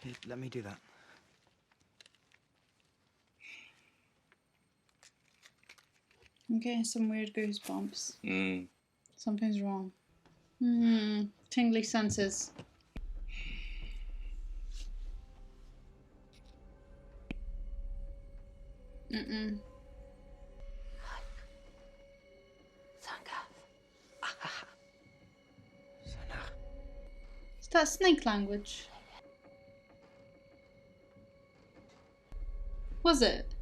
Here, let me do that. I'm getting some weird goosebumps. Mm. Something's wrong. Tingly senses. Mm-mm. Is that snake language? Was it?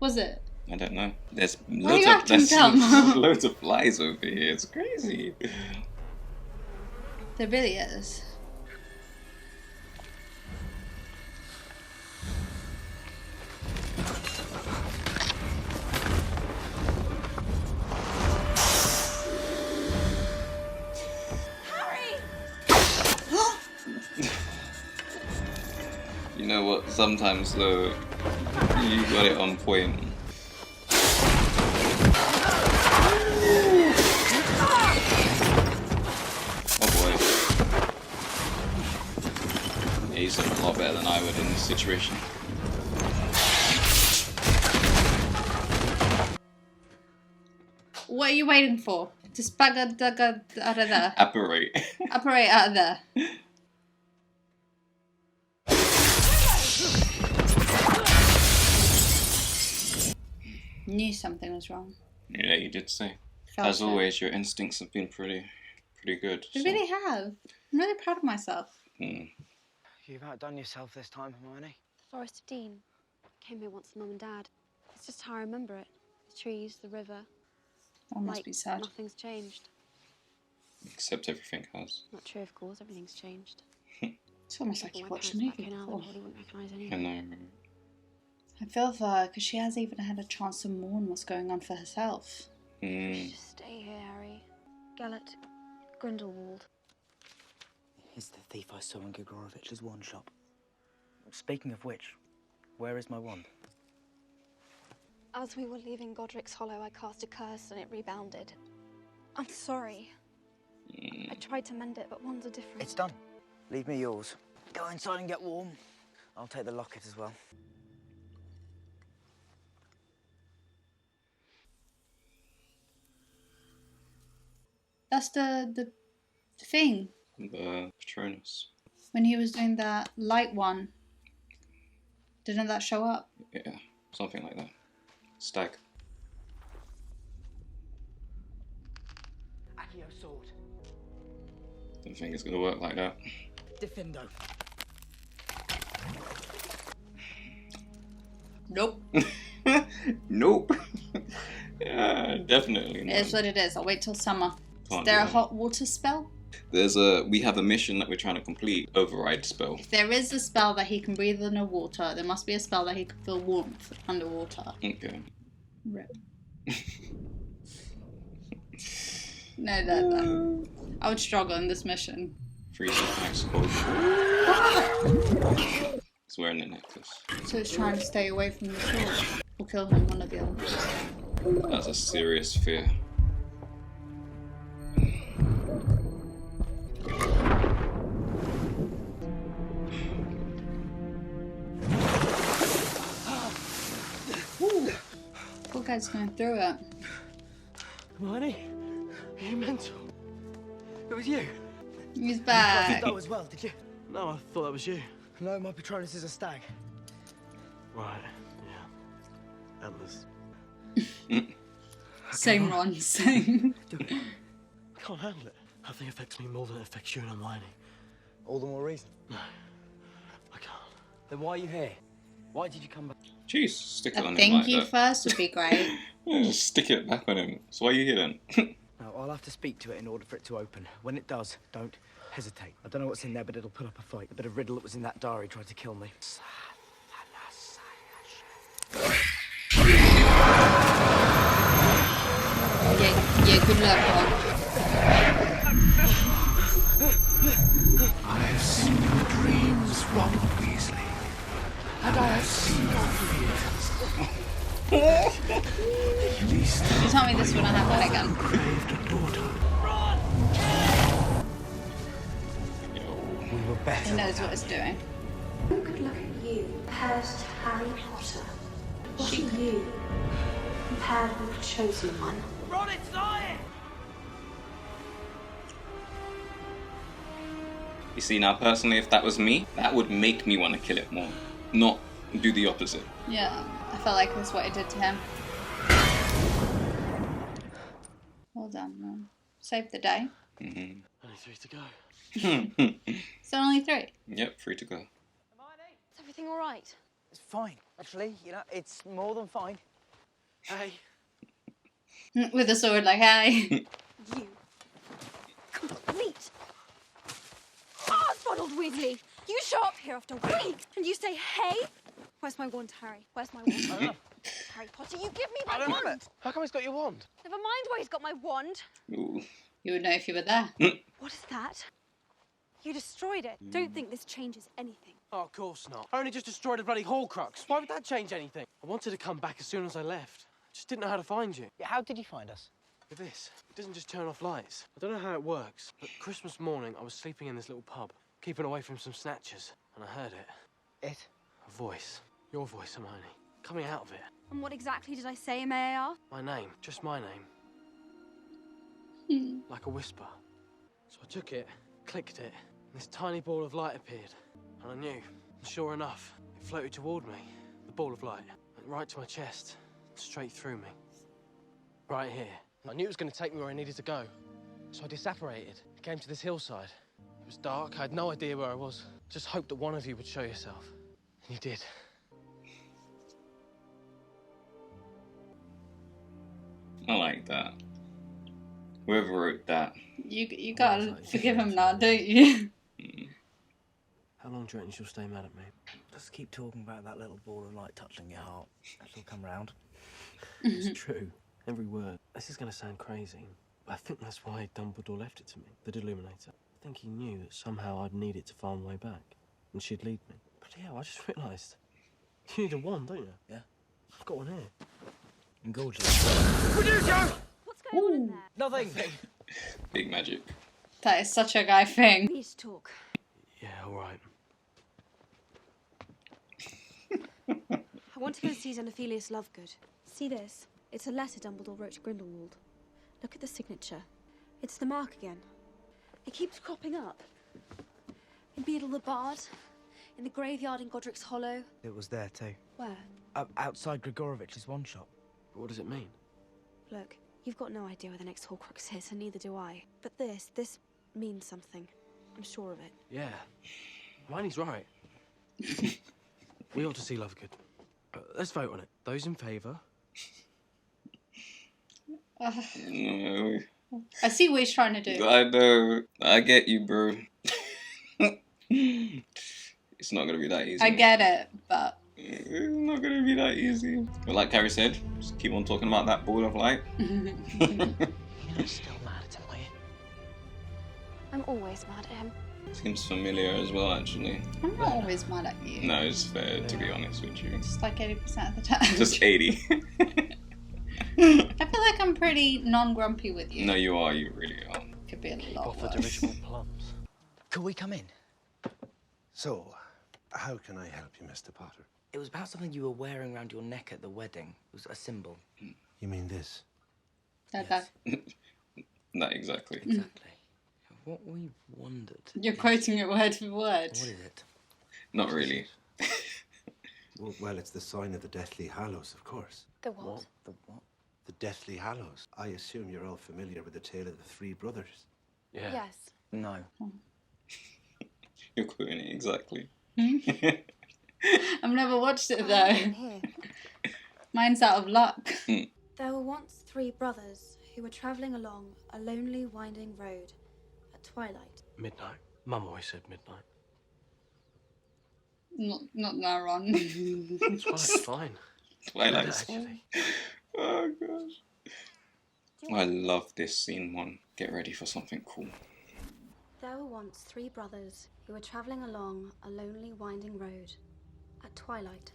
Was it? I don't know. There's Why are you acting dumb? loads of flies over here. It's crazy. There really is. You know what? Sometimes though, you got it on point. Oh boy. Yeah, he's done a lot better than I would in this situation. What are you waiting for? Just bugger dugger out of there. Apparate. Apparate out of there. Knew something was wrong. Yeah, you did say. Felt As it. always, your instincts have been pretty good. You so- really have. I'm really proud of myself. You've outdone yourself this time, Hermione. The Forest of Dean. Came here once with Mum and Dad. It's just how I remember it. The trees, the river. That must be sad. Nothing's changed. Except everything has. Not true, of course. Everything's changed. It's almost like you watched a movie before. They wouldn't recognise I anything. know. I feel for her because she hasn't even had a chance to mourn what's going on for herself. You should just stay here, Harry. Gellert, Grindelwald. It's the thief I saw in Grigorovich's wand shop. Speaking of which, where is my wand? As we were leaving Godric's Hollow, I cast a curse and it rebounded. I'm sorry. I tried to mend it, but wands are different. It's done. Leave me yours. Go inside and get warm. I'll take the locket as well. That's the thing. The Patronus. When he was doing that light one, didn't that show up? Yeah, something like that. Stag. Accio sword. Don't think it's gonna work like that. Defendo. Nope. Nope. Yeah, definitely not. It is what it is. I'll wait till summer. Can't Is there do a that. hot water spell? We have a mission that we're trying to complete. Override spell. If there is a spell that he can breathe underwater, there must be a spell that he can feel warmth underwater. Okay. Rip. No, that. I would struggle in this mission. Freezing ice cold. He's wearing the necklace. So he's trying to stay away from the sword. Or kill him, one of the others. That's a serious fear. Poor guy's going through it. Hermione? Are you mental? It was you. He's back. You did that as well, did you? No, I thought that was you. No, my Patronus is a stag. Right, yeah. Antlers. Same Ron, same. I can't handle it. Nothing affects me more than it affects you and Hermione. All the more reason. No, I can't. Then why are you here? Why did you come back? Jeez, stick it A on him thank like you that. first would be great. Yeah, just stick it back on him. So why are you here then? No, I'll have to speak to it in order for it to open. When it does, don't hesitate. I don't know what's in there, but it'll put up a fight. The bit of riddle that was in that diary tried to kill me. Yeah, good luck, Ron. I have seen your dreams, Ronald Weasley. And I have seen your fears. At least You told me this when I had that again. craved a daughter. We were better. He knows what it's doing. Who could look at you compared to Harry Potter? What are you compared with the chosen one? Ron, it's lying! You see, now personally, if that was me, that would make me want to kill it more, not do the opposite. Yeah, I felt like that's what it did to him. Well done, Ron. Saved the day. Mm-hmm. Only 3 to go. So only 3. Yep, free to go. Is everything all right? It's fine. Actually, you know, it's more than fine. Hey. With a sword, like, hey. You. Complete. Ah, Ronald Weasley! You show up here after a week and you say, hey? Where's my wand, Harry? Where's my wand? I don't know. Harry Potter, you give me I my don't have wand! it. How come he's got your wand? Never mind where he's got my wand. Ooh. You would know if you were there. What is that? You destroyed it. Don't think this changes anything. Oh, of course not. I only just destroyed a bloody Horcrux. Why would that change anything? I wanted to come back as soon as I left. Just didn't know how to find you. Yeah, how did you find us? With this, it doesn't just turn off lights. I don't know how it works, but Christmas morning I was sleeping in this little pub, keeping away from some snatchers, and I heard it. It? A voice. Your voice, Hermione. Coming out of it. And what exactly did I say, may I ask? My name. Just my name. Like a whisper. So I took it, clicked it, and this tiny ball of light appeared. And I knew. And sure enough, it floated toward me. The ball of light. Went right to my chest. Straight through me. Right here. I knew it was going to take me where I needed to go. So I disapparated. I came to this hillside. It was dark. I had no idea where I was. Just hoped that one of you would show yourself. And you did. I like that. Whoever wrote that. You gotta forgive him now, don't you? How long do you reckon she'll stay mad at me? Just keep talking about that little ball of light touching your heart. It'll come round. It's true. Every word. This is going to sound crazy, but I think that's why Dumbledore left it to me, the Deluminator. I think he knew that somehow I'd need it to find my way back, and she'd lead me. But yeah, I just realised. You need a wand, don't you? Yeah. I've got one here. And gorgeous. Producer! What's going on in there? Nothing. Big magic. That is such a guy thing. We need to talk. Yeah, all right. I want to go see Xenophilius Lovegood. See this? It's a letter Dumbledore wrote to Grindelwald. Look at the signature. It's the mark again. It keeps cropping up. In Beadle the Bard, in the graveyard in Godric's Hollow. It was there too. Where? Outside Grigorovich's one shop. But what does it mean? Look, you've got no idea where the next Horcrux is, and neither do I. But this means something. I'm sure of it. Yeah. Hermione's right. We ought to see Lovegood. Let's vote on it. Those in favour? No. I see what he's trying to do. I know. I get you, bro. It's not gonna be that easy. I get it, but it's not gonna be that easy. But like Carrie said, just keep on talking about that ball of light. You're still mad at him, are you? I'm always mad at him. Seems familiar as well, actually. I'm not always mad at you. No, it's fair, to be honest with you. Just like 80% of the time. Just 80. I feel like I'm pretty non-grumpy with you. No, you are. You really are. Could be a lot Offered worse. original plums. Could we come in? So, how can I help you, Mr. Potter? It was about something you were wearing around your neck at the wedding. It was a symbol. You mean this? Okay. Not exactly. Exactly. What we wondered. You're quoting it word for word. What is it? Not really. Well, it's the sign of the Deathly Hallows, of course. The what? The what? The Deathly Hallows. I assume you're all familiar with the tale of the three brothers. Yeah. Yes. No. You're quoting it exactly. I've never watched it I'm though. here. Mine's out of luck. There were once three brothers who were travelling along a lonely, winding road at twilight. Midnight. Mum always said midnight. Not now, Ron. It's fine. Twilight's Actually. Oh gosh. I love this scene one. Get ready for something cool. There were once three brothers who were travelling along a lonely, winding road at twilight.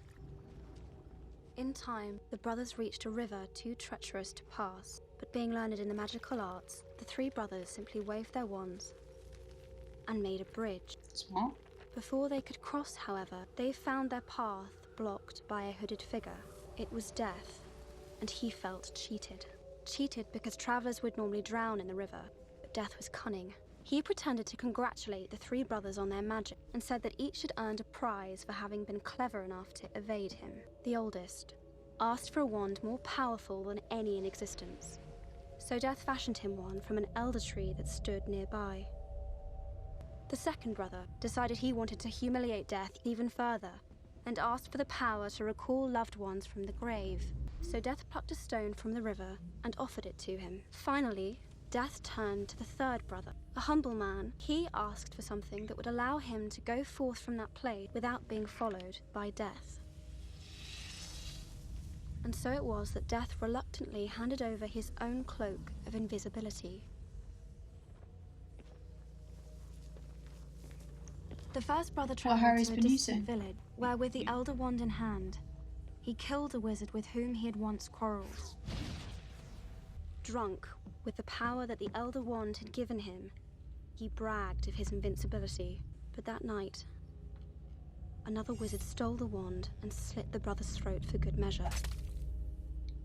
In time, the brothers reached a river too treacherous to pass, but being learned in the magical arts, the three brothers simply waved their wands and made a bridge. Smart. Before they could cross, however, they found their path blocked by a hooded figure. It was Death, and he felt cheated. Cheated because travellers would normally drown in the river, but Death was cunning. He pretended to congratulate the three brothers on their magic and said that each had earned a prize for having been clever enough to evade him. The oldest asked for a wand more powerful than any in existence. So Death fashioned him one from an elder tree that stood nearby. The second brother decided he wanted to humiliate Death even further and asked for the power to recall loved ones from the grave. So Death plucked a stone from the river and offered it to him. Finally, Death turned to the third brother, a humble man. He asked for something that would allow him to go forth from that place without being followed by Death. And so it was that Death reluctantly handed over his own cloak of invisibility. The first brother travelled Harry's to a been distant using. village, where with the elder wand in hand, he killed a wizard with whom he had once quarrelled. Drunk with the power that the elder wand had given him, he bragged of his invincibility. But that night, another wizard stole the wand and slit the brother's throat for good measure.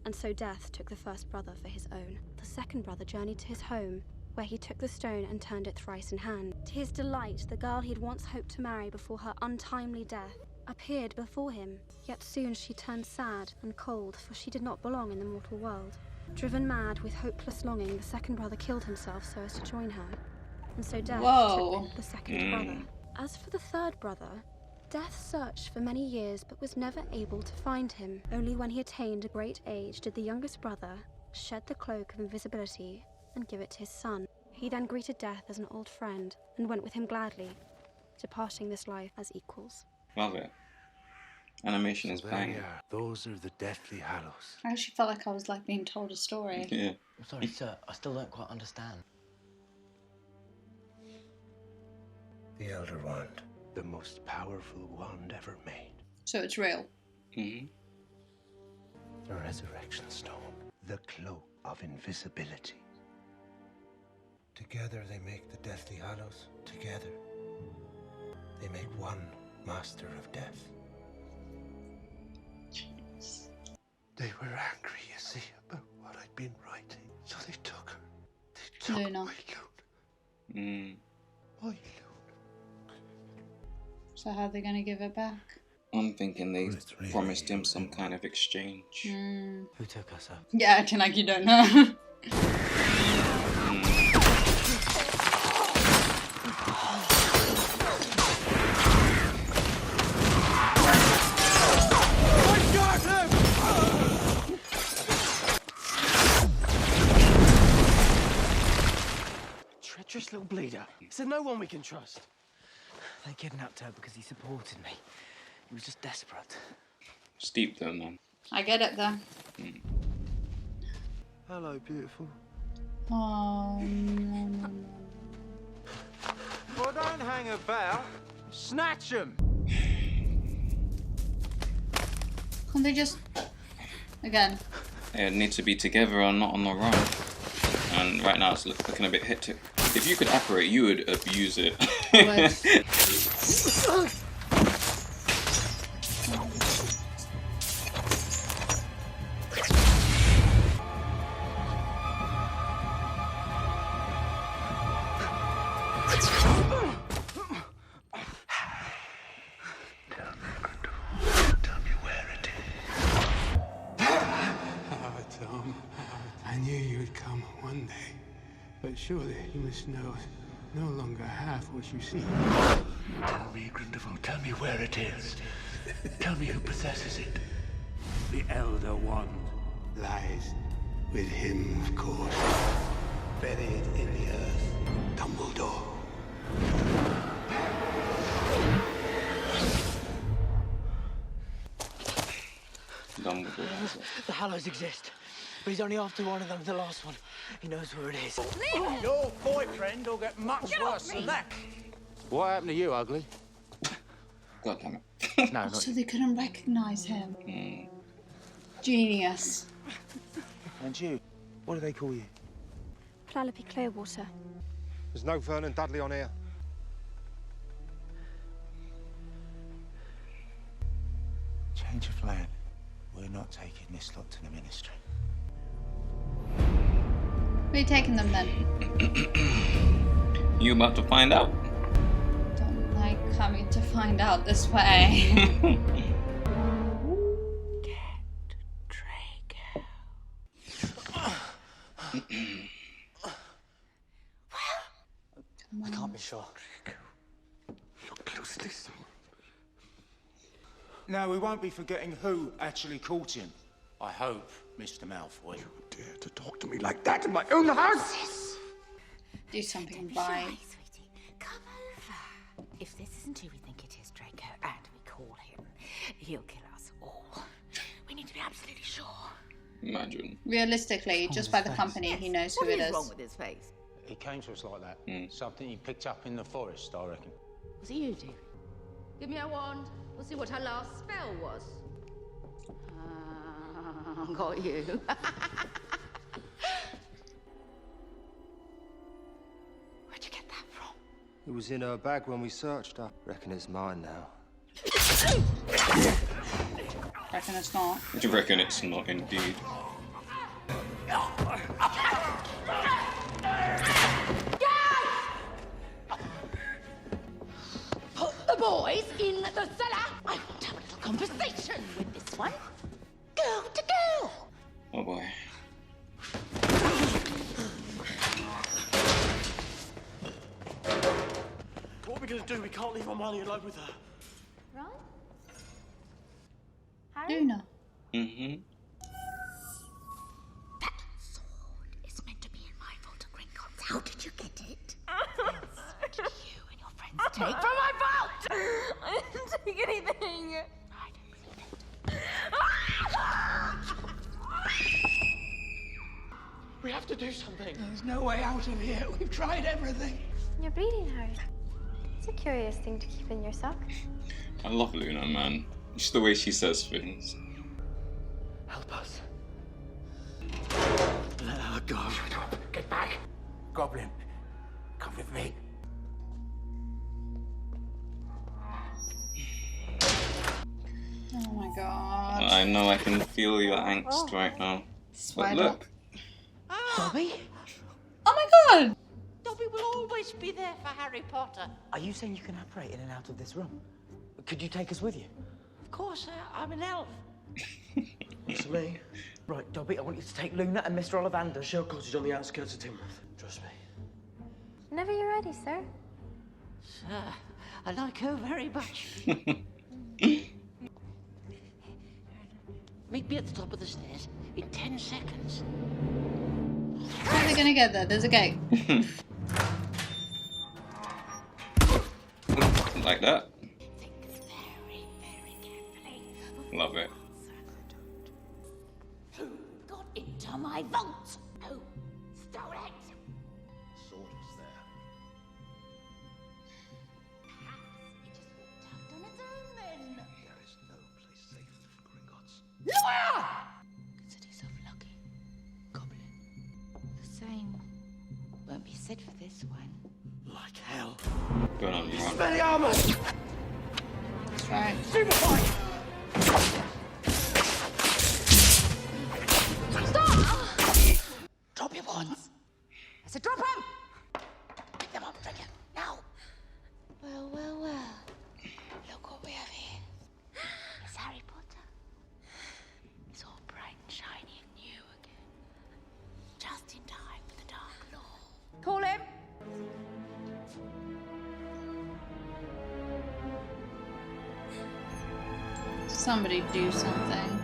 And so Death took the first brother for his own. The second brother journeyed to his home, where he took the stone and turned it thrice in hand. To his delight, the girl he had once hoped to marry before her untimely death appeared before him. Yet soon she turned sad and cold, for she did not belong in the mortal world. Driven mad with hopeless longing, the second brother killed himself so as to join her. And so Death took the second brother. As for the third brother, Death searched for many years but was never able to find him. Only when he attained a great age did the youngest brother shed the cloak of invisibility and give it to his son. He then greeted death as an old friend and went with him gladly, departing this life as equals. Love it. Animation is there bang. you are. Those are the Deathly Hallows. I actually felt like I was like being told a story. Yeah. I'm sorry, sir. I still don't quite understand. The Elder Wand, the most powerful wand ever made. So it's real. Mm-hmm. The Resurrection Stone, the Cloak of Invisibility. Together they make the Deathly Hallows. Together they make one Master of Death. Jeez. They were angry, you see, about what I'd been writing. So they took her. They took Luna. my Luna. Mm. My Luna. So how are they going to give it back? I'm thinking they promised him some kind of exchange. Who took us up? Yeah, acting like you don't know. Treacherous little bleeder. Is there no one we can trust? They kidnapped her because he supported me. He was just desperate. Steep though, man. I get it though. Mm. Hello, beautiful. Oh, no. Well, don't hang about. Snatch him! Can't they just... Again. They need to be together or not on the run. And right now it's looking a bit hectic. If you could apparate, you would abuse it. Tell me where it is. Ah, Tom, I knew you would come one day. But surely you must know no longer have what you see. Tell me, Grindelwald, tell me where it is. Tell me who possesses it. The Elder Wand lies with him, of course. Buried in the earth. Dumbledore. Dumbledore. The Hallows exist, but he's only after one of them, the last one. He knows where it is. Your boyfriend will get much worse than that. What happened to you, ugly? God damn it. No, not So they couldn't recognize him. Mm. Genius. And you? What do they call you? Penelope Clearwater. There's no Vernon Dudley on here. Change of plan. We're not taking this lot to the ministry. Where are you taking them then? You about to find out? Don't like coming to find out this way. I can't be sure. Look closely, son. No, we won't be forgetting who actually caught him. I hope, Mr. Malfoy. You dare to talk to me like that in my own house? Do something right. Sweetie, come over. If this isn't who we think it is, Draco, and we call him, he'll kill us all. We need to be absolutely sure. Imagine. Realistically, just by the company, he knows who it What is is. wrong with his face? He came to us like that. Mm. Something he picked up in the forest, I reckon. Was it you, dearie? Give me a wand. We'll see what her last spell was. Got you. Where'd you get that from? It was in her bag when we searched her. Reckon it's mine now. Reckon it's not. Do you reckon it's not indeed? Put the boys in the cellar. I want to have a little conversation with this one. Girl to girl. Oh boy. What are we going to do? We can't leave our money alone with her. Ron? Harry? Luna. Mm-hmm. That sword is meant to be in my vault of no way out of here. We've tried everything. You're bleeding, Harry. It's a curious thing to keep in your sock. I love Luna, man. Just the way she says things. Help us. Let her go. Shut up. Get back. Goblin, come with me. Oh my god. I know, I can feel your angst right now. But look. Dobby? Oh my god! Dobby will always be there for Harry Potter. Are you saying you can operate in and out of this room? Could you take us with you? Of course, I'm an elf. It's me. Right, Dobby, I want you to take Luna and Mr. Ollivander. Shell cottage on the outskirts of Timworth. Trust me. Whenever you're ready, sir. Sir, I like her very much. Meet me at the top of the stairs in 10 seconds. How are they gonna get there? There's a gate. Like that. Love it. Who got into my vault? Who stole it? Sword was there. Perhaps it just walked out on its own then. There is no place safe for Gringotts. Lawyer! Consider yourself lucky, Goblin. The same won't be said for this one. Like hell. Going on, you Spare the armor! That's right. Superfly! Stop! Drop your wands. I said drop them! Pick them up, Draco. Now! Well, well, well. Look what we have here. It's Harry Potter. It's all bright and shiny and new again. Just in time for the Dark Lord. Call him! Somebody do something.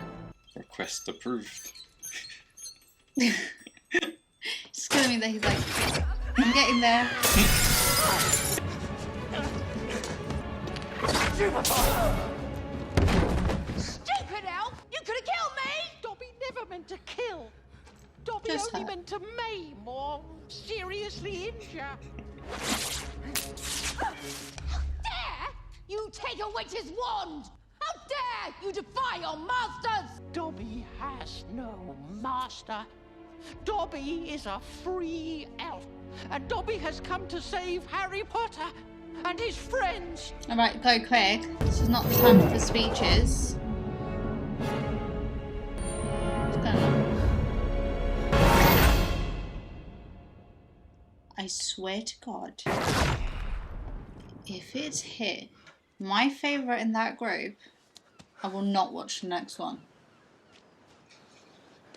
Request approved. It's killing me that he's like, I'm getting there. Stupid elf! You could have killed me! Dobby never meant to kill. Dobby Just only her. meant to maim or seriously injure. How dare you take a witch's wand? How dare you defy your masters? Dobby has no master. Dobby is a free elf. And Dobby has come to save Harry Potter and his friends. Alright, go quick. This is not the time for speeches. What's going on? I swear to God, if it's hit my favourite in that group, I will not watch the next one.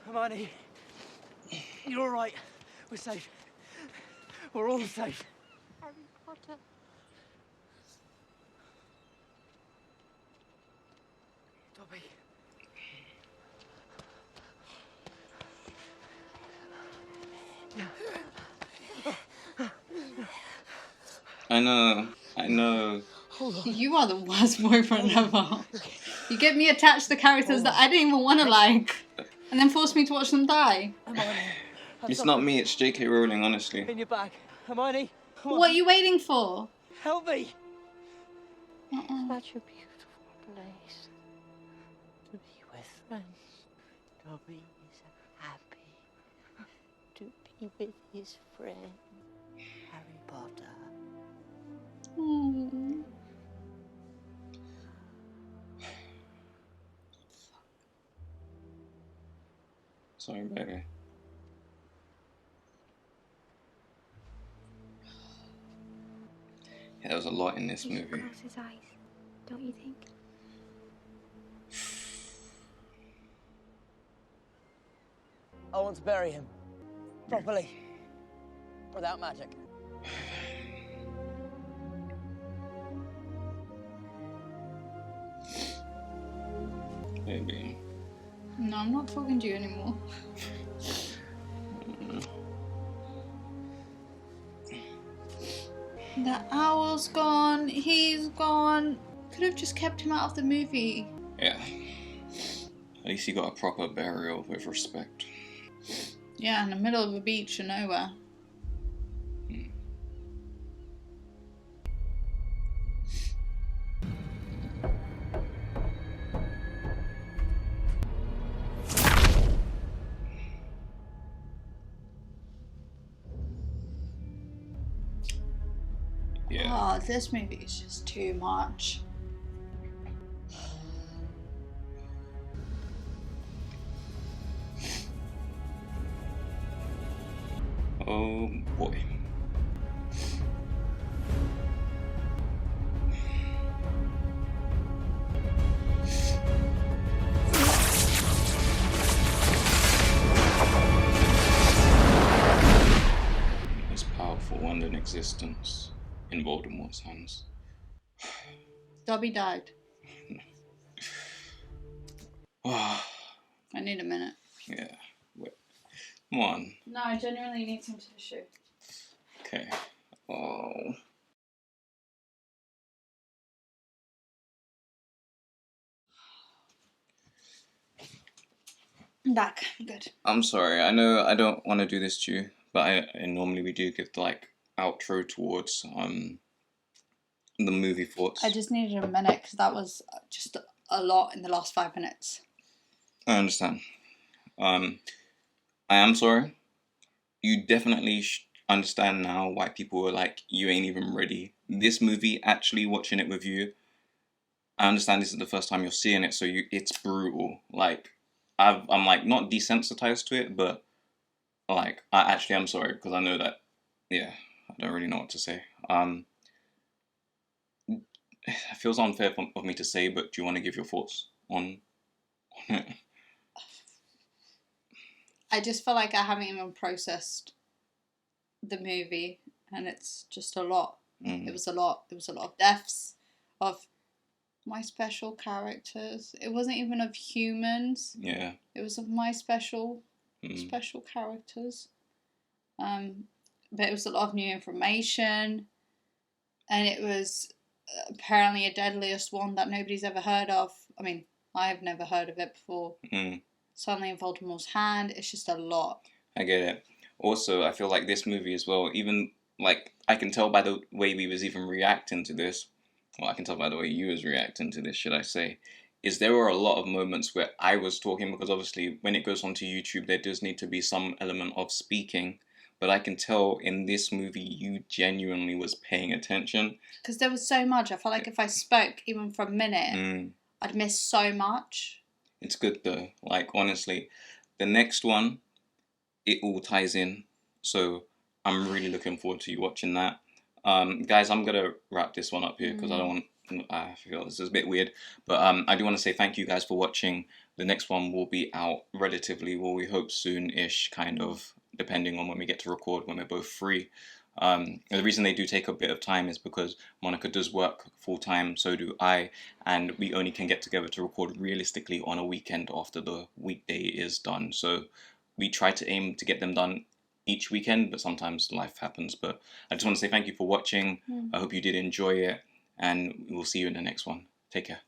Hermione, you're all right. We're safe. We're all safe. Harry Potter. Dobby. I know. You are the worst boyfriend ever. You get me attached to characters that I didn't even want to like, and then force me to watch them die. It's not me, it's J.K. Rowling, honestly. In your bag. Hermione, come on. What are you waiting for? Help me. Such a beautiful place to be with friends. Dobby is happy to be with his friend, Harry Potter. Sorry, baby. Yeah, there was a lot in this He should movie. close his eyes, don't you think? I want to bury him. Properly. Without magic. Maybe. No, I'm not talking to you anymore. The owl's gone, he's gone. Could have just kept him out of the movie. Yeah. At least he got a proper burial with respect. Yeah, in the middle of a beach or nowhere. Yeah. Oh, this movie is just too much. Oh boy. Most powerful wand in existence in Voldemort's hands. Dobby died. Oh, I need a minute. yeah. Wait. Come on. No, I genuinely need some tissue. Okay. Oh. I'm back. I'm good. I'm sorry. I know I don't want to do this to you, but I normally we do give the like outro towards the movie thoughts. I just needed a minute because that was just a lot in the last 5 minutes. I understand. I am sorry. You definitely understand now why people were like, you ain't even ready. This movie, actually watching it with you, I understand this is the first time you're seeing it, so it's brutal. Like, I'm like not desensitized to it, but like I actually am sorry because I know that, yeah, I don't really know what to say. It feels unfair of me to say, but do you want to give your thoughts on it? I just feel like I haven't even processed the movie, and it's just a lot. It was a lot. There was a lot of deaths of my special characters. It wasn't even of humans. Yeah. It was of my special characters. But it was a lot of new information, and it was apparently a deadliest one that nobody's ever heard of. I mean, I've never heard of it before. Suddenly in Voldemort's hand. It's just a lot. I get it. Also, I feel like this movie as well, even like I can tell by the way we was even reacting to this, well, I can tell by the way you was reacting to this, should I say, is there were a lot of moments where I was talking, because obviously when it goes onto YouTube, there does need to be some element of speaking, but I can tell in this movie you genuinely was paying attention. Because there was so much. I felt like if I spoke even for a minute, I'd miss so much. It's good though. Like, honestly, the next one, it all ties in. So I'm really looking forward to you watching that. Guys, I'm going to wrap this one up here because I feel this is a bit weird. But I do want to say thank you guys for watching. The next one will be out relatively, well, we hope soon-ish, kind of, depending on when we get to record, when we're both free. The reason they do take a bit of time is because Monica does work full-time, so do I, and we only can get together to record realistically on a weekend after the weekday is done. So we try to aim to get them done each weekend, but sometimes life happens. But I just want to say thank you for watching. I hope you did enjoy it, and we'll see you in the next one. Take care.